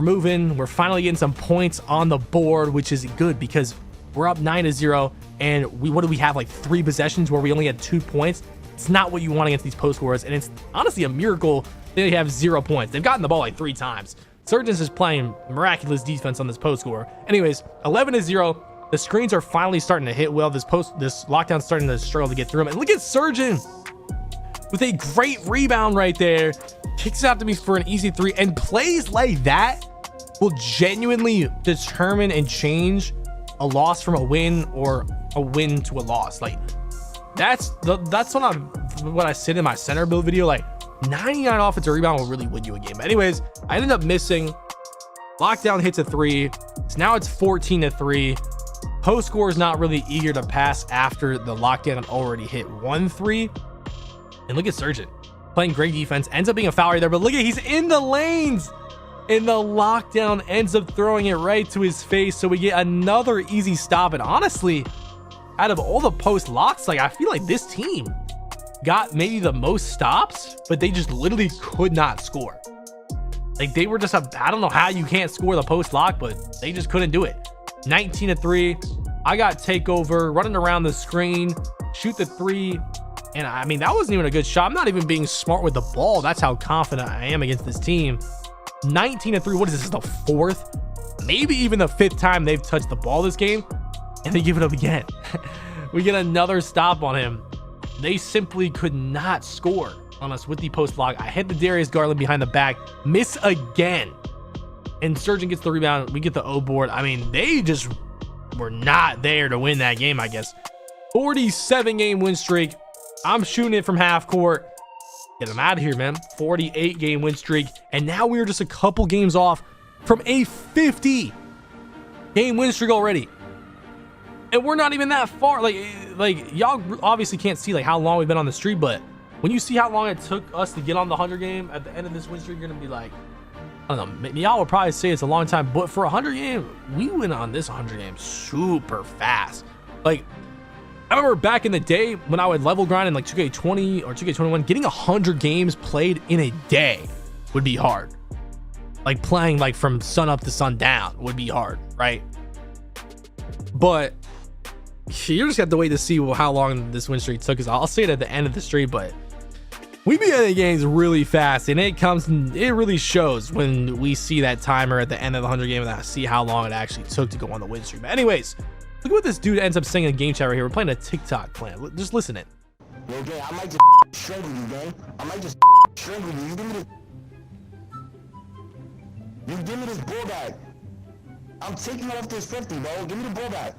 [SPEAKER 1] moving. We're finally getting some points on the board, which is good because we're up 9-0. And what do we have, like 3 possessions where we only had 2 points? It's not what you want against these post scores, and it's honestly a miracle they have 0 points. They've gotten the ball like 3 times. 𝘲𝘠's is playing miraculous defense on this post score. Anyways, 11-0. The screens are finally starting to hit well. This lockdown's starting to struggle to get through them. And look at 𝘲𝘠 with a great rebound right there. Kicks it out to me for an easy 3. And plays like that will genuinely determine and change a loss from a win or a win to a loss. Like, that's what I said in my center build video. Like, 99 offensive rebound will really win you a game. But anyways, I ended up missing. Lockdown hits a 3. So now it's 14-3. Post score is not really eager to pass after the lockdown already hit 1 3. And look at 𝘲𝘠 playing great defense. Ends up being a foul right there, but look at, he's in the lanes. And the lockdown ends up throwing it right to his face. So we get another easy stop. And honestly, out of all the post locks, like, I feel like this team got maybe the most stops, but they just literally could not score. Like, they were just I don't know how you can't score the post lock, but they just couldn't do it. 19-3. I got takeover, running around the screen, shoot the 3. And I mean, that wasn't even a good shot. I'm not even being smart with the ball. That's how confident I am against this team. 19-3. What is this? Is the 4th, maybe even the 5th time they've touched the ball this game, and they give it up again. We get another stop on him. They simply could not score on us with the post block. I hit the Darius Garland behind the back, miss again, and 𝘲𝘠 gets the rebound. We get the O board. I mean, they just were not there to win that game, I guess. 47 game win streak. I'm shooting it from half court. Get them out of here, man. 48 game win streak, and now we're just a couple games off from a 50 game win streak already. And we're not even that far. Like y'all obviously can't see like how long we've been on the streak, but when you see how long it took us to get on the 100 game at the end of this win streak, you're gonna be like, I don't know, y'all will probably say it's a long time, but for a 100 game, we went on this 100 game super fast. Like, I remember back in the day when I would level grind in like 2K20 or 2K21, getting 100 games played in a day would be hard. Like, playing like from sun up to sundown would be hard, right? But you just have to wait to see how long this win streak took, because I'll say it at the end of the streak, but we be ending games really fast, and it really shows when we see that timer at the end of the 100 game and I see how long it actually took to go on the win streak. But anyways, look at what this dude ends up saying in game chat right here. We're playing a TikTok plan. Just listen it.
[SPEAKER 3] Yo, gang, I might just strangle you, gang. I might just strangle you. You give me this ball back. I'm taking off this 50, bro. Give me the ball back.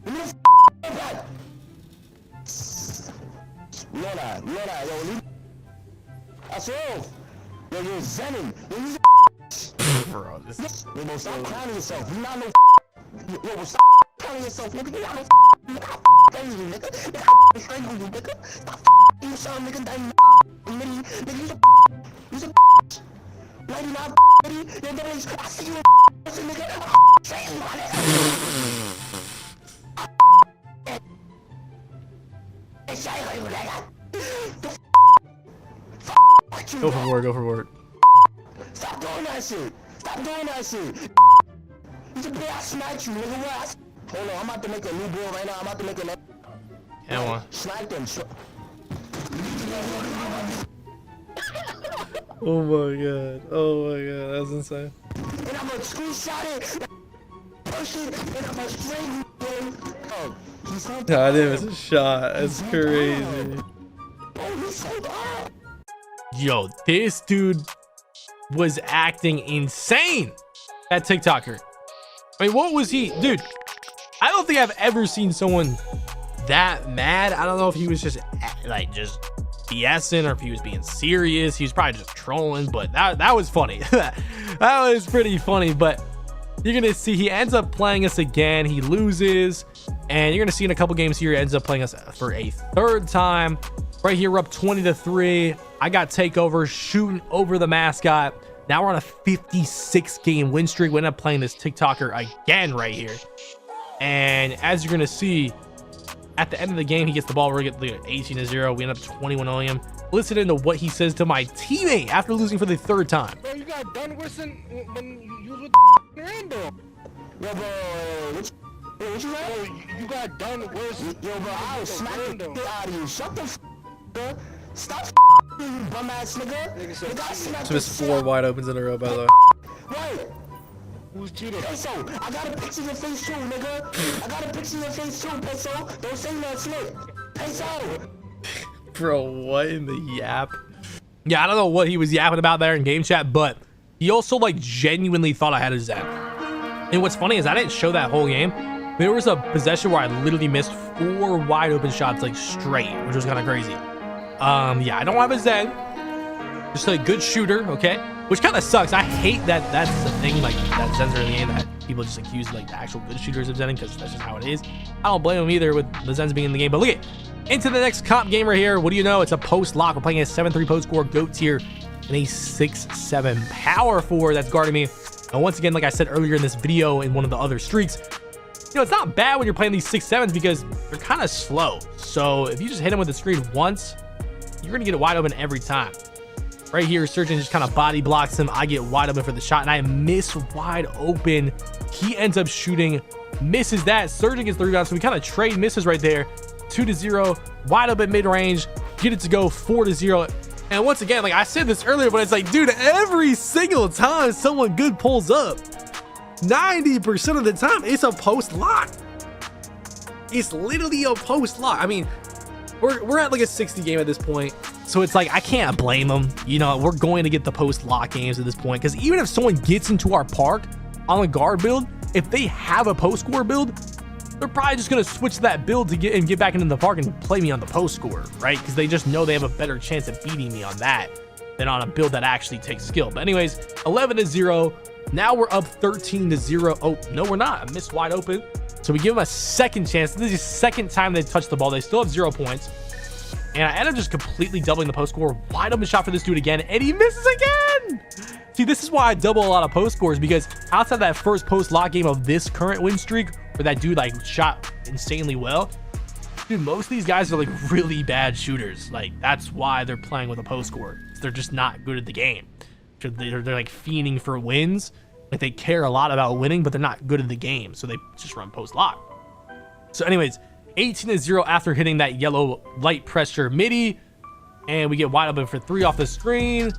[SPEAKER 3] Give me the ball back. Lord, yo, leave. That's all. Yo, you're zenning. Yo, you
[SPEAKER 1] Bro, this
[SPEAKER 3] yo, bro, stop clowning yourself. You not no yo, bro, stop clowning yourself, nigga. You not no crazy, nigga. Nigga, strangle you, nigga. Stop yourself, nigga. Nigga, you's a 99 nigga. Yo, that is, I see you nigga. Saying my nigga.
[SPEAKER 1] Go for word.
[SPEAKER 3] Stop doing that shit. You should be, I smacked you, nigga. What? Hold on, I'm about to make a new ball right now. I'm about to make a
[SPEAKER 1] And one.
[SPEAKER 3] smack them.
[SPEAKER 1] Oh my god, that's insane.
[SPEAKER 3] And I'm gonna screenshot it. Push it, and I'm gonna string you. Oh, he's so
[SPEAKER 1] God, it was a shot. That's crazy.
[SPEAKER 3] oh, he's so bad.
[SPEAKER 1] Yo, this dude was acting insane. That TikToker. I mean, what was he? Dude, I don't think I've ever seen someone that mad. I don't know if he was just BSing or if he was being serious. He was probably just trolling, but that was funny. That was pretty funny. But you're gonna see he ends up playing us again. He loses, and you're gonna see in a couple games here he ends up playing us for a third time. Right here, we're up 20-3. I got takeover, shooting over the mascot. Now we're on a 56 game win streak. We end up playing this TikToker again right here. And as you're gonna see, at the end of the game, he gets the ball. We're gonna get 18-0. We end up 21-0 him. Listen to what he says to my teammate after losing for the third time.
[SPEAKER 5] Bro, you got done worse when you was with the Randall.
[SPEAKER 3] Yo, bro, what you like?
[SPEAKER 5] You got done worse.
[SPEAKER 3] Yo, bro, I will smack the shit out of you. Shut the f up. Stop you bum ass nigga. Nigga, I smack
[SPEAKER 1] So
[SPEAKER 3] the
[SPEAKER 1] there's
[SPEAKER 3] shit
[SPEAKER 1] 4
[SPEAKER 3] out
[SPEAKER 1] wide opens in a row, by the way.
[SPEAKER 3] Right.
[SPEAKER 5] Who's cheated?
[SPEAKER 3] Peso, I got a picture of your face too, nigga. I got a picture of your face too, Peso. Don't say nothing slick. Peso.
[SPEAKER 1] Bro, what in the yap? Yeah, I don't know what he was yapping about there in game chat, but he also like genuinely thought I had a Zen. And what's funny is I didn't show that whole game. There was a possession where I literally missed 4 wide open shots like straight, which was kind of crazy. Yeah, I don't have a Zen. Just a good shooter, okay? Which kind of sucks. I hate that that's the thing, like that Zens are in the game that people just accuse like the actual good shooters of Zenning, because that's just how it is. I don't blame them either with the Zens being in the game. But look at into the next comp game right here. What do you know? It's a post lock. We're playing a 7-3 post score GOAT tier and a 6-7 power forward that's guarding me. And once again, like I said earlier in this video in one of the other streaks, you know, it's not bad when you're playing these 6-7s because they're kind of slow. So if you just hit him with the screen once, you're gonna get it wide open every time. Right here, Surgeon just kind of body blocks him. I get wide open for the shot, and I miss wide open. He ends up shooting, misses that. Surgeon gets the rebound, so we kind of trade misses right there. 2-0, wide open mid-range, get it to go 4-0. And once again, like I said this earlier, but it's like, dude, every single time someone good pulls up, 90% of the time, it's a post lock. It's literally a post lock. I mean, we're at like a 60 game at this point. So it's like, I can't blame them. You know, we're going to get the post lock games at this point. Because even if someone gets into our park on a guard build, if they have a post score build, they're probably just going to switch to that build to get back into the park and play me on the post score, right? Because they just know they have a better chance of beating me on that than on a build that actually takes skill. But anyways, 11-0. Now we're up 13-0. Oh, no, we're not. I missed wide open. So we give them a second chance. This is the second time they touched the ball. They still have 0 points. And I end up just completely doubling the post score. Wide open shot for this dude again. And he misses again. See, this is why I double a lot of post scores, because outside that first post lock game of this current win streak where that dude like shot insanely well, dude, most of these guys are like really bad shooters. Like that's why they're playing with a post score. They're just not good at the game. They're like fiending for wins. Like they care a lot about winning, but they're not good at the game. So they just run post lock. So anyways, 18-0 after hitting that yellow light pressure midi, and we get wide open for 3 off the screen,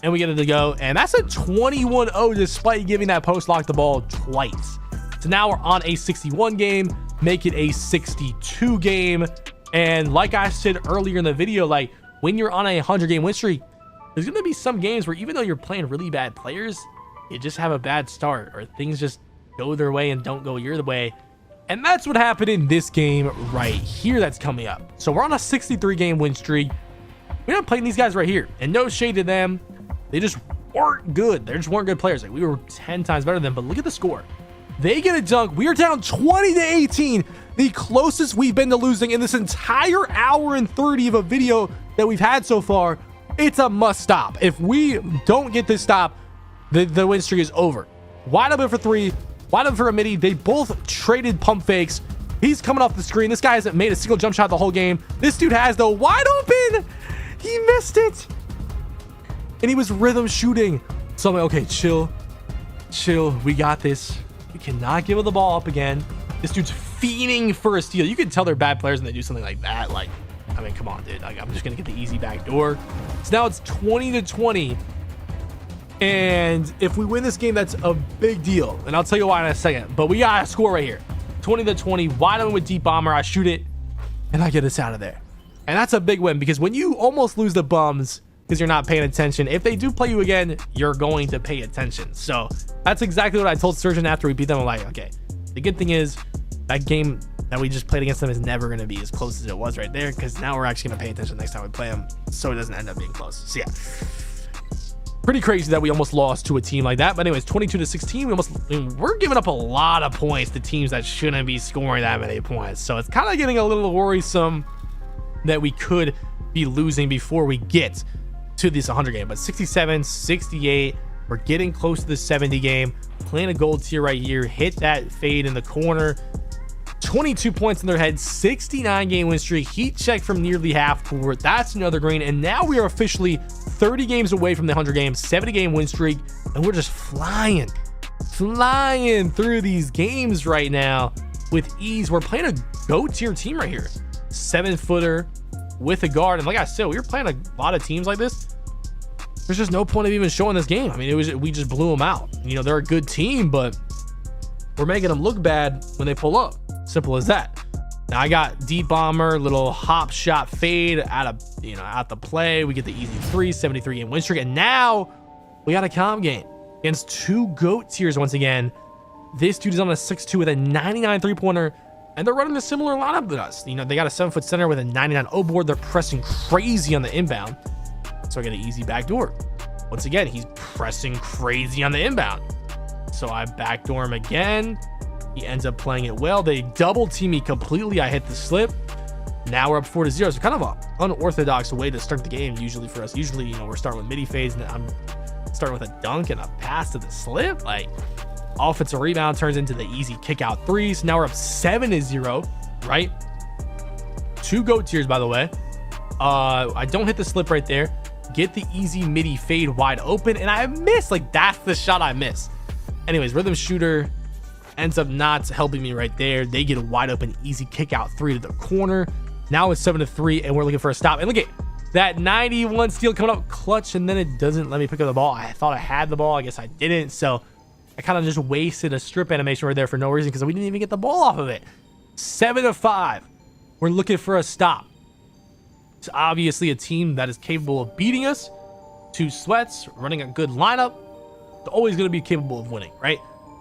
[SPEAKER 1] and we get it to go. And that's a 21-0 despite giving that post lock the ball twice. So now we're on a 61 game, make it a 62 game. And like I said earlier in the video, like when you're on a 100 game win streak, there's gonna be some games where even though you're playing really bad players, you just have a bad start or things just go their way and don't go your way. And that's what happened in this game right here that's coming up. So we're on a 63 game win streak. We're not playing these guys right here, and no shade to them. They just weren't good. They just weren't good players. Like we were 10 times better than them, but look at the score. They get a dunk. We are down 20-18, the closest we've been to losing in this entire hour and 30 of a video that we've had so far. It's a must stop. If we don't get this stop, the win streak is over. Wide open for 3. Wide open for a midi. They both traded pump fakes. He's coming off the screen. This guy hasn't made a single jump shot the whole game. This dude has, though. Wide open. He missed it. And he was rhythm shooting. So I'm like, okay, chill. We got this. You cannot give the ball up again. This dude's fiending for a steal. You can tell they're bad players when they do something like that. Like, I mean, come on, dude. Like, I'm just going to get the easy back door. So now it's 20-20. And if we win this game, that's a big deal. And I'll tell you why in a second. But we got a score right here. 20-20. Wide open with deep bomber. I shoot it. And I get us out of there. And that's a big win. Because when you almost lose the bums because you're not paying attention, if they do play you again, you're going to pay attention. So that's exactly what I told Surgeon after we beat them. I'm like, okay. The good thing is that game that we just played against them is never going to be as close as it was right there, because now we're actually going to pay attention next time we play them so it doesn't end up being close. So yeah, pretty crazy that we almost lost to a team like that. But anyways, 22-16, we're giving up a lot of points to teams that shouldn't be scoring that many points. So it's kind of getting a little worrisome that we could be losing before we get to this 100 game. But 67, 68, we're getting close to the 70 game. Playing a gold tier right here, hit that fade in the corner. 22 points in their head, 69 game win streak, heat check from nearly half court. That's another green. And now we are officially 30 games away from the 100 games, 70 game win streak, and we're just flying through these games right now with ease. We're playing a GOAT tier team right here, 7-footer with a guard. And like I said, we were playing a lot of teams like this. There's just no point of even showing this game. I mean, we just blew them out. You know, they're a good team, but we're making them look bad when they pull up. Simple as that. Now I got deep bomber, little hop shot fade out the play. We get the easy 3, 73 game win streak, and now we got a comp game against 2 GOAT tiers once again. This dude is on a 6'2 with a 99 3-pointer, and they're running a similar lineup than us. You know, they got a 7-foot center with a 99 O board. They're pressing crazy on the inbound, so I get an easy backdoor. Once again, he's pressing crazy on the inbound, so I backdoor him again. He ends up playing it well. They double team me completely. I hit the slip. Now we're up 4-0. So kind of an unorthodox way to start the game usually for us. Usually, you know, we're starting with midi phase, and I'm starting with a dunk and a pass to the slip. Like, offensive rebound turns into the easy kick out 3. So now we're up 7-0, right? 2 GOAT tiers, by the way. I don't hit the slip right there. Get the easy midi fade wide open, and I miss. Like, that's the shot I miss. Anyways, rhythm shooter ends up not helping me right there. They get a wide open easy kick out 3 to the corner. Now it's 7-3, and we're looking for a stop. And look at that 91 steal coming up clutch, and then it doesn't let me pick up the ball. I thought I had the ball. I guess I didn't. So I kind of just wasted a strip animation right there for no reason, because we didn't even get the ball off of it. 7-5. We're looking for a stop. It's obviously a team that is capable of beating us. 2 sweats, running a good lineup. They're always going to be capable of winning, right?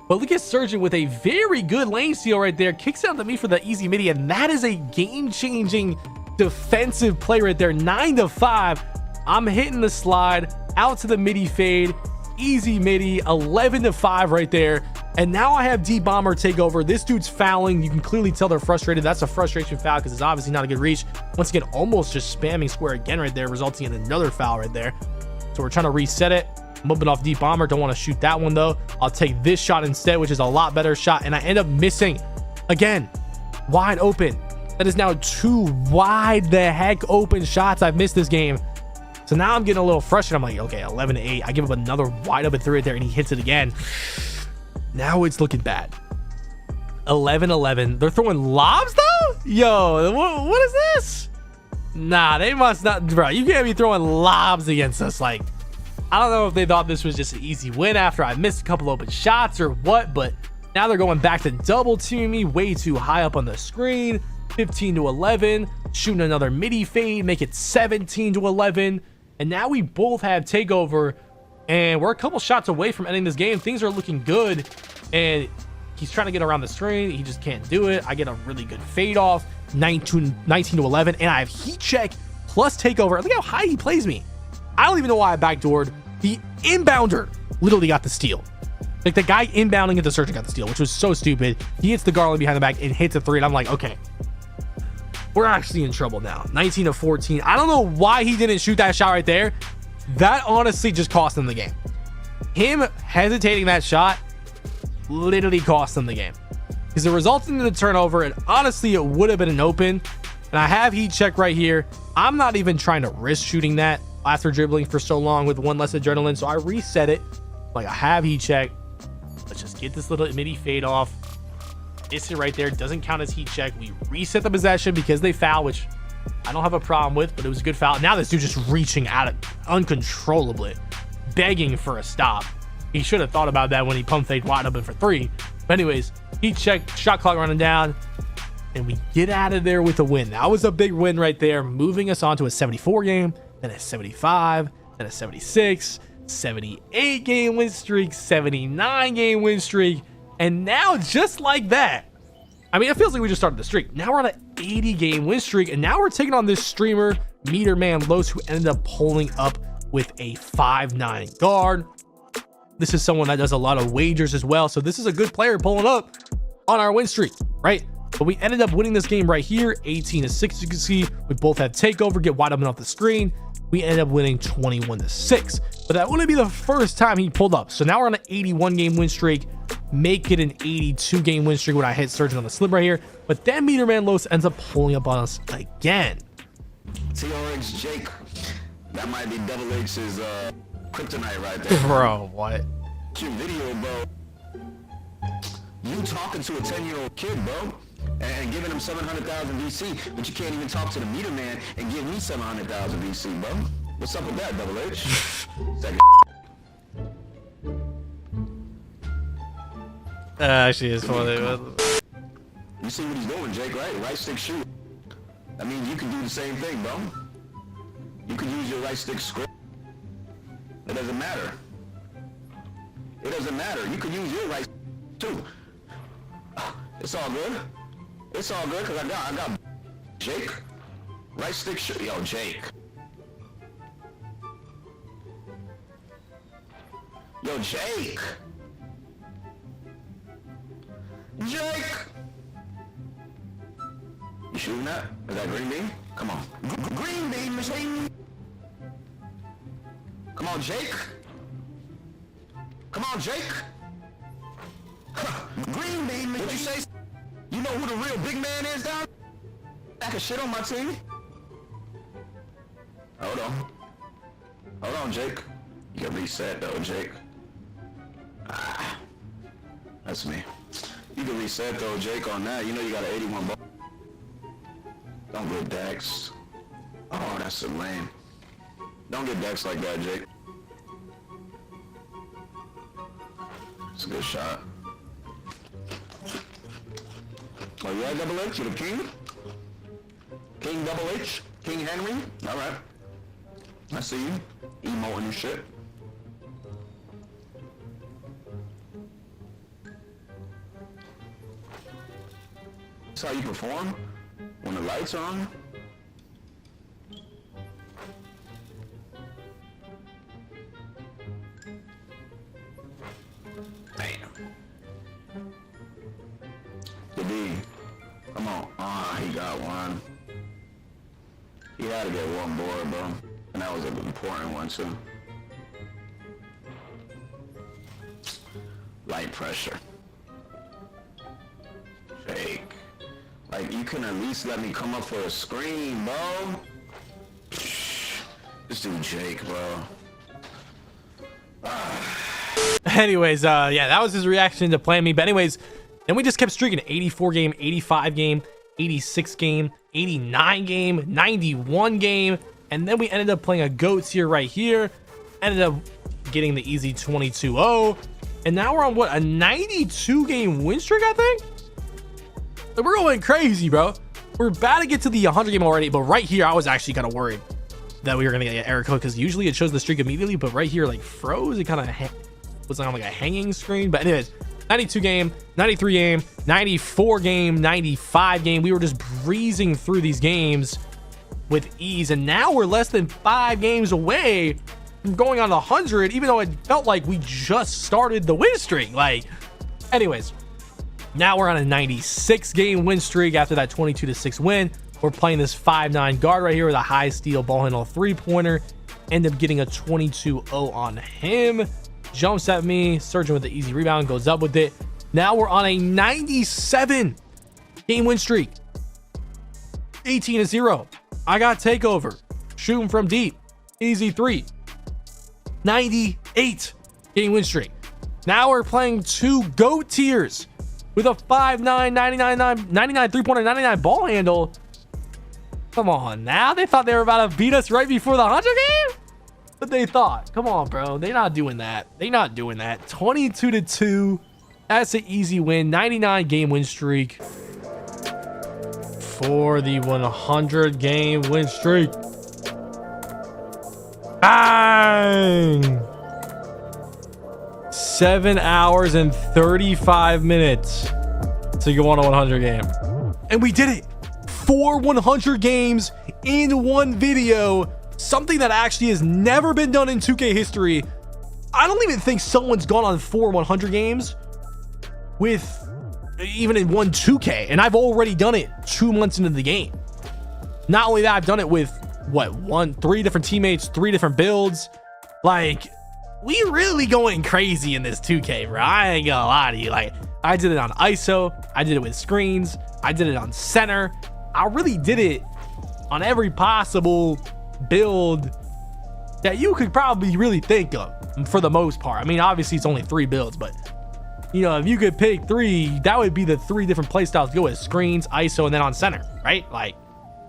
[SPEAKER 1] But look at Surgeon with a very good lane steal right there. Kicks out to me for the easy midi, and that is a game-changing defensive play right there. 9-5. I'm hitting the slide out to the midi fade. Easy midi. 11-5 right there. And now I have D Bomber take over. This dude's fouling. You can clearly tell they're frustrated. That's a frustration foul because it's obviously not a good reach. Once again, almost just spamming square again right there, resulting in another foul right there. So we're trying to reset it. I'm open off deep bomber. Don't want to shoot that one though. I'll take this shot instead, which is a lot better shot, and I end up missing again. Wide open. That is now 2 wide the heck open shots I've missed this game. So now I'm getting a little frustrated. I'm like, okay, 11-8. I give up another wide open 3 right there, and he hits it again. Now it's looking bad. 11-11. They're throwing lobs though? Yo, what is this? Nah, they must not, bro. You can't be throwing lobs against us. Like, I don't know if they thought this was just an easy win after I missed a couple open shots or what, but now they're going back to double team me way too high up on the screen. 15-11, shooting another midi fade, make it 17-11, and now we both have takeover, and we're a couple shots away from ending this game. Things are looking good, and he's trying to get around the screen. He just can't do it. I get a really good fade off, 19-11, and I have heat check plus takeover. Look how high he plays me. I don't even know why I backdoored. The inbounder literally got the steal. Like, the guy inbounding at the Surgeon got the steal, which was so stupid. He hits the Garland behind the back and hits a 3, and I'm like, okay, we're actually in trouble now. 19-14. I don't know why he didn't shoot that shot right there. That honestly just cost him the game. Him hesitating that shot literally cost him the game, because it resulted in the turnover, and honestly, it would have been an open. And I have heat check right here. I'm not even trying to risk shooting that after dribbling for so long with 1 less adrenaline, so I reset it. Like, I have heat check. Let's just get this little midi fade off. It's it right there. Doesn't count as heat check. We reset the possession because they foul, which I don't have a problem with, but it was a good foul. Now this dude just reaching out uncontrollably, begging for a stop. He should have thought about that when he pump fade wide open for 3. But anyways, heat check, shot clock running down, and we get out of there with a win. That was a big win right there, moving us on to a 74 game, then a 75, then a 76, 78 game win streak, 79 game win streak, and now just like that, I mean, it feels like we just started the streak. Now we're on an 80 game win streak, and now we're taking on this streamer, 𝘠𝘰𝘯𝘵, who ended up pulling up with a 5'9" guard. This is someone that does a lot of wagers as well, so this is a good player pulling up on our win streak, right? But we ended up winning this game right here, 18-6. You can see we both had takeover, get wide open off the screen. We ended up winning 21-6. But that wouldn't be the first time he pulled up. So now we're on an 81 game win streak, make it an 82 game win streak when I hit Surgeon on the slip right here. But then 𝘠𝘠𝘯𝘵 ends up pulling up on us again.
[SPEAKER 3] TRX Jake, that might be 𝘸𝘪𝘴's kryptonite right there.
[SPEAKER 1] Bro, what?
[SPEAKER 3] Your video, bro. You talking to a 10-year-old kid, bro, and giving him 700,000 VC, but you can't even talk to the meter man and give me 700,000 VC, bro. What's up with that, DoubleH?
[SPEAKER 1] Actually, it's funny.
[SPEAKER 3] You see what he's doing, Jake, right? Right stick shoot. I mean, you can do the same thing, bro. You can use your right stick script. It doesn't matter. It doesn't matter. You can use your right too. It's all good. It's all good because I got Jake. Right stick shoot. Yo, Jake. Yo, Jake. Jake. You shooting that? Is that green bean? Come on. Green bean machine. Come on, Jake. Come on, Jake. Green bean machine. What'd you say? You know who the real big man is down? I can shit on my team. Hold on. Hold on, Jake. You can reset though, Jake. Ah. That's me. You can reset though, Jake, on that. You know you got an 81 ball. Don't get Dex. Oh, that's so lame. Don't get Dex like that, Jake. It's a good shot. Oh, yeah, 𝘸𝘪𝘴, you're the king? King 𝘸𝘪𝘴? King Henry? Alright. I see you. Emoting and shit. That's how you perform when the lights are on. Damn. The D. Come on. Ah, he got one. He had to get one board, bro. And that was an important one, too. Light pressure. Jake. Like, you can at least let me come up for a screen, bro. This dude Jake, bro.
[SPEAKER 1] Anyways, yeah, that was his reaction to playing me. But anyways, then we just kept streaking. 84 game, 85 game, 86 game, 89 game, 91 game. And then we ended up playing a GOAT tier right here. Ended up getting the easy 22-0. And now we're on, what, a 92 game win streak, I think? Like, we're going crazy, bro. We're about to get to the 100 game already. But right here, I was actually kind of worried that we were going to get an error code, because usually it shows the streak immediately. But right here, like, froze. It kind of was on like a hanging screen. But anyways, 92 game, 93 game, 94 game, 95 game. We were just breezing through these games with ease. And now we're less than 5 games away from going on 100, even though it felt like we just started the win streak. Like, anyways, now we're on a 96 game win streak after that 22-6 win. We're playing this 5'9" guard right here with a high steal ball handle 3-pointer. End up getting a 22-0 on him. Jumps at me, Surgeon with the easy rebound, goes up with it. Now we're on a 97 game win streak. 18-0. I got takeover. Shooting from deep. Easy 3. 98 game win streak. Now we're playing 2 GOAT tiers with a 5'9", 99 3-pointer, 99 ball handle. Come on, now they thought they were about to beat us right before the 100 game? But they thought, come on, bro. They're not doing that. They're not doing that. 22-2. That's an easy win. 99 game win streak for the 100 game win streak. Bang! 7 hours and 35 minutes to go on a 100 game. And we did it. 4 100 games in one video. Something that actually has never been done in 2K history. I don't even think someone's gone on 4 100 games with even in one 2K. And I've already done it 2 months into the game. Not only that, I've done it with what, 3 different teammates, 3 different builds. Like, we really going crazy in this 2K, bro. I ain't gonna lie to you. Like, I did it on ISO, I did it with screens, I did it on center. I really did it on every possible build that you could probably really think of, for the most part. I mean, obviously it's only 3 builds, but you know, if you could pick 3, that would be the 3 different play styles to go with: screens, ISO, and then on center, right? Like,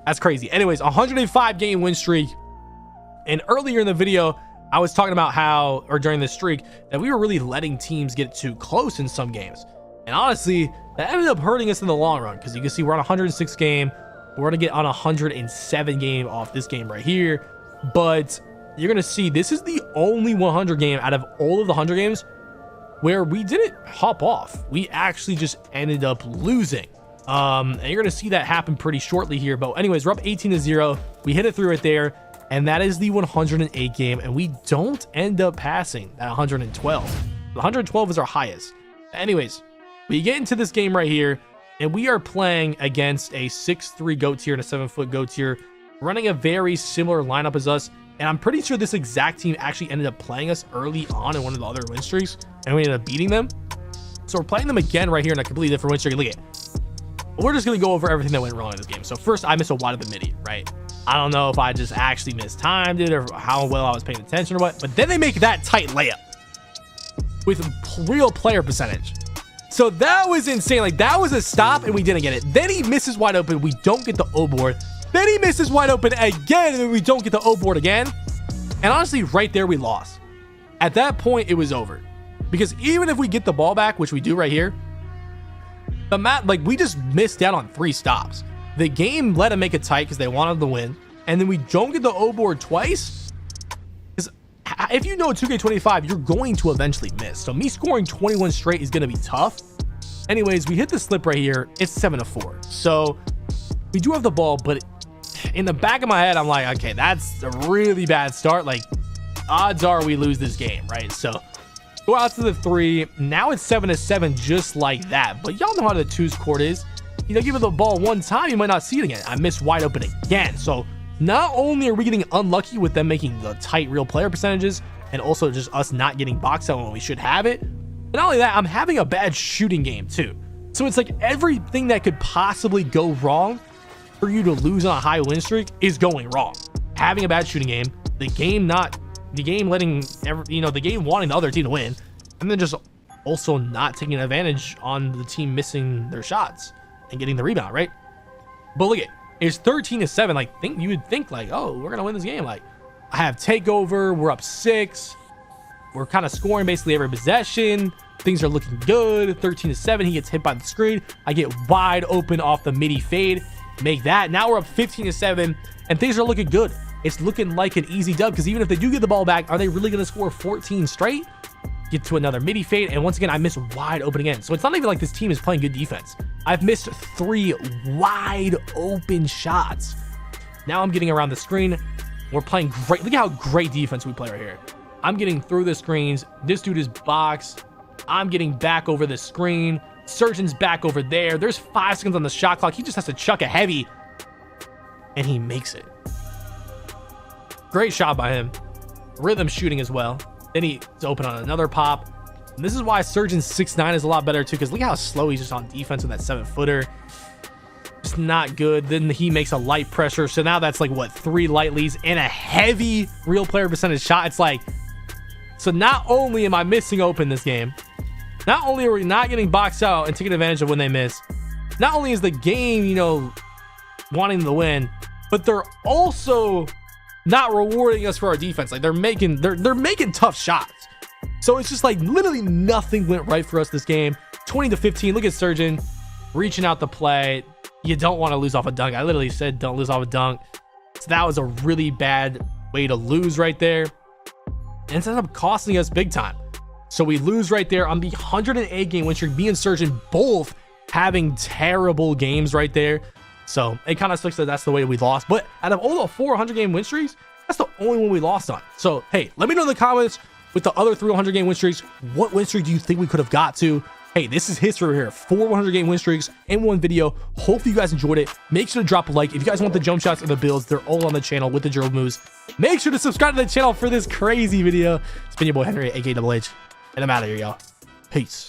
[SPEAKER 1] that's crazy. Anyways, 105 game win streak. And earlier in the video, I was talking about how, or during this streak, that we were really letting teams get too close in some games. And honestly, that ended up hurting us in the long run, because you can see we're on 106 game. We're going to get on 107 game off this game right here. But you're going to see this is the only 100 game out of all of the 100 games where we didn't hop off. We actually just ended up losing. And you're going to see that happen pretty shortly here. But anyways, we're up 18-0. We hit it through right there. And that is the 108 game. And we don't end up passing that 112. 112 is our highest. Anyways, we get into this game right here, and we are playing against a 6'3" GOAT tier and a 7-foot GOAT tier, running a very similar lineup as us. And I'm pretty sure this exact team actually ended up playing us early on in one of the other win streaks, and we ended up beating them. So we're playing them again right here in a completely different win streak. Look at it. We're just going to go over everything that went wrong in this game. So first, I missed a wide open midi, right? I don't know if I just actually mistimed it or how well I was paying attention or what, but then they make that tight layup with real player percentage. So that was insane. Like, that was a stop and we didn't get it. Then he misses wide open. We don't get the O board. Then he misses wide open again, and then we don't get the O board again. And honestly, right there, we lost. At that point, it was over. Because even if we get the ball back, which we do right here, the like, we just missed out on 3 stops. The game let them make it tight because they wanted the win. And then we don't get the O board twice. Because if you know 2K25, you're going to eventually miss. So me scoring 21 straight is going to be tough. Anyways, we hit the slip right here. It's 7-4. So we do have the ball, but in the back of my head, I'm like, okay, that's a really bad start. Like, odds are we lose this game, right? So go out to the 3. Now it's 7-7, just like that. But y'all know how the 2's court is. You know, give it the ball one time, you might not see it again. I missed wide open again. So not only are we getting unlucky with them making the tight real player percentages, and also just us not getting box out when we should have it, but not only that, I'm having a bad shooting game too. So it's like everything that could possibly go wrong for you to lose on a high win streak is going wrong. Having a bad shooting game, the game letting the game wanting the other team to win, and then just also not taking advantage on the team missing their shots and getting the rebound, right? But look at it's 13-7. Like, you would think like, oh, we're gonna win this game. Like, I have takeover, we're up 6, we're kind of scoring basically every possession, things are looking good. 13-7. He gets hit by the screen, I get wide open off the midi fade, make that. Now we're up 15-7, and things are looking good. It's looking like an easy dub, because even if they do get the ball back, are they really gonna score 14 straight? Get to another midi fade, and once again I miss wide open again. So it's not even like this team is playing good defense. I've missed 3 wide open shots. Now I'm getting around the screen. We're playing great. Look at how great defense we play right here. I'm getting through the screens. This dude is boxed. I'm getting back over the screen. Surgeon's back over there. There's 5 seconds on the shot clock. He just has to chuck a heavy, and he makes it. Great shot by him. Rhythm shooting as well. Then he's open on another pop. And this is why Surgeon's 6'9" is a lot better too, because look how slow he's just on defense with that 7-footer. Just not good. Then he makes a light pressure. So now that's like, what, 3 light leads and a heavy real player percentage shot. It's like, so not only am I missing open this game, not only are we not getting boxed out and taking advantage of when they miss, not only is the game, you know, wanting the win, but they're also not rewarding us for our defense. Like, they're making tough shots. So it's just like literally nothing went right for us this game. 20-15. Look at Surgeon reaching out the play. You don't want to lose off a dunk. I literally said don't lose off a dunk. So that was a really bad way to lose right there, and it ended up costing us big time. So we lose right there on the 108 game win streak. Me and Surgeon both having terrible games right there. So it kind of sucks that that's the way we lost. But out of all the 400 game win streaks, that's the only one we lost on. So hey, let me know in the comments with the other 300 game win streaks, what win streak do you think we could have got to? Hey, this is history here. 4 100 game win streaks in one video. Hopefully you guys enjoyed it. Make sure to drop a like. If you guys want the jump shots and the builds, they're all on the channel with the drill moves. Make sure to subscribe to the channel for this crazy video. It's been your boy Henry, aka DoubleH, and I'm out of here, y'all. Peace.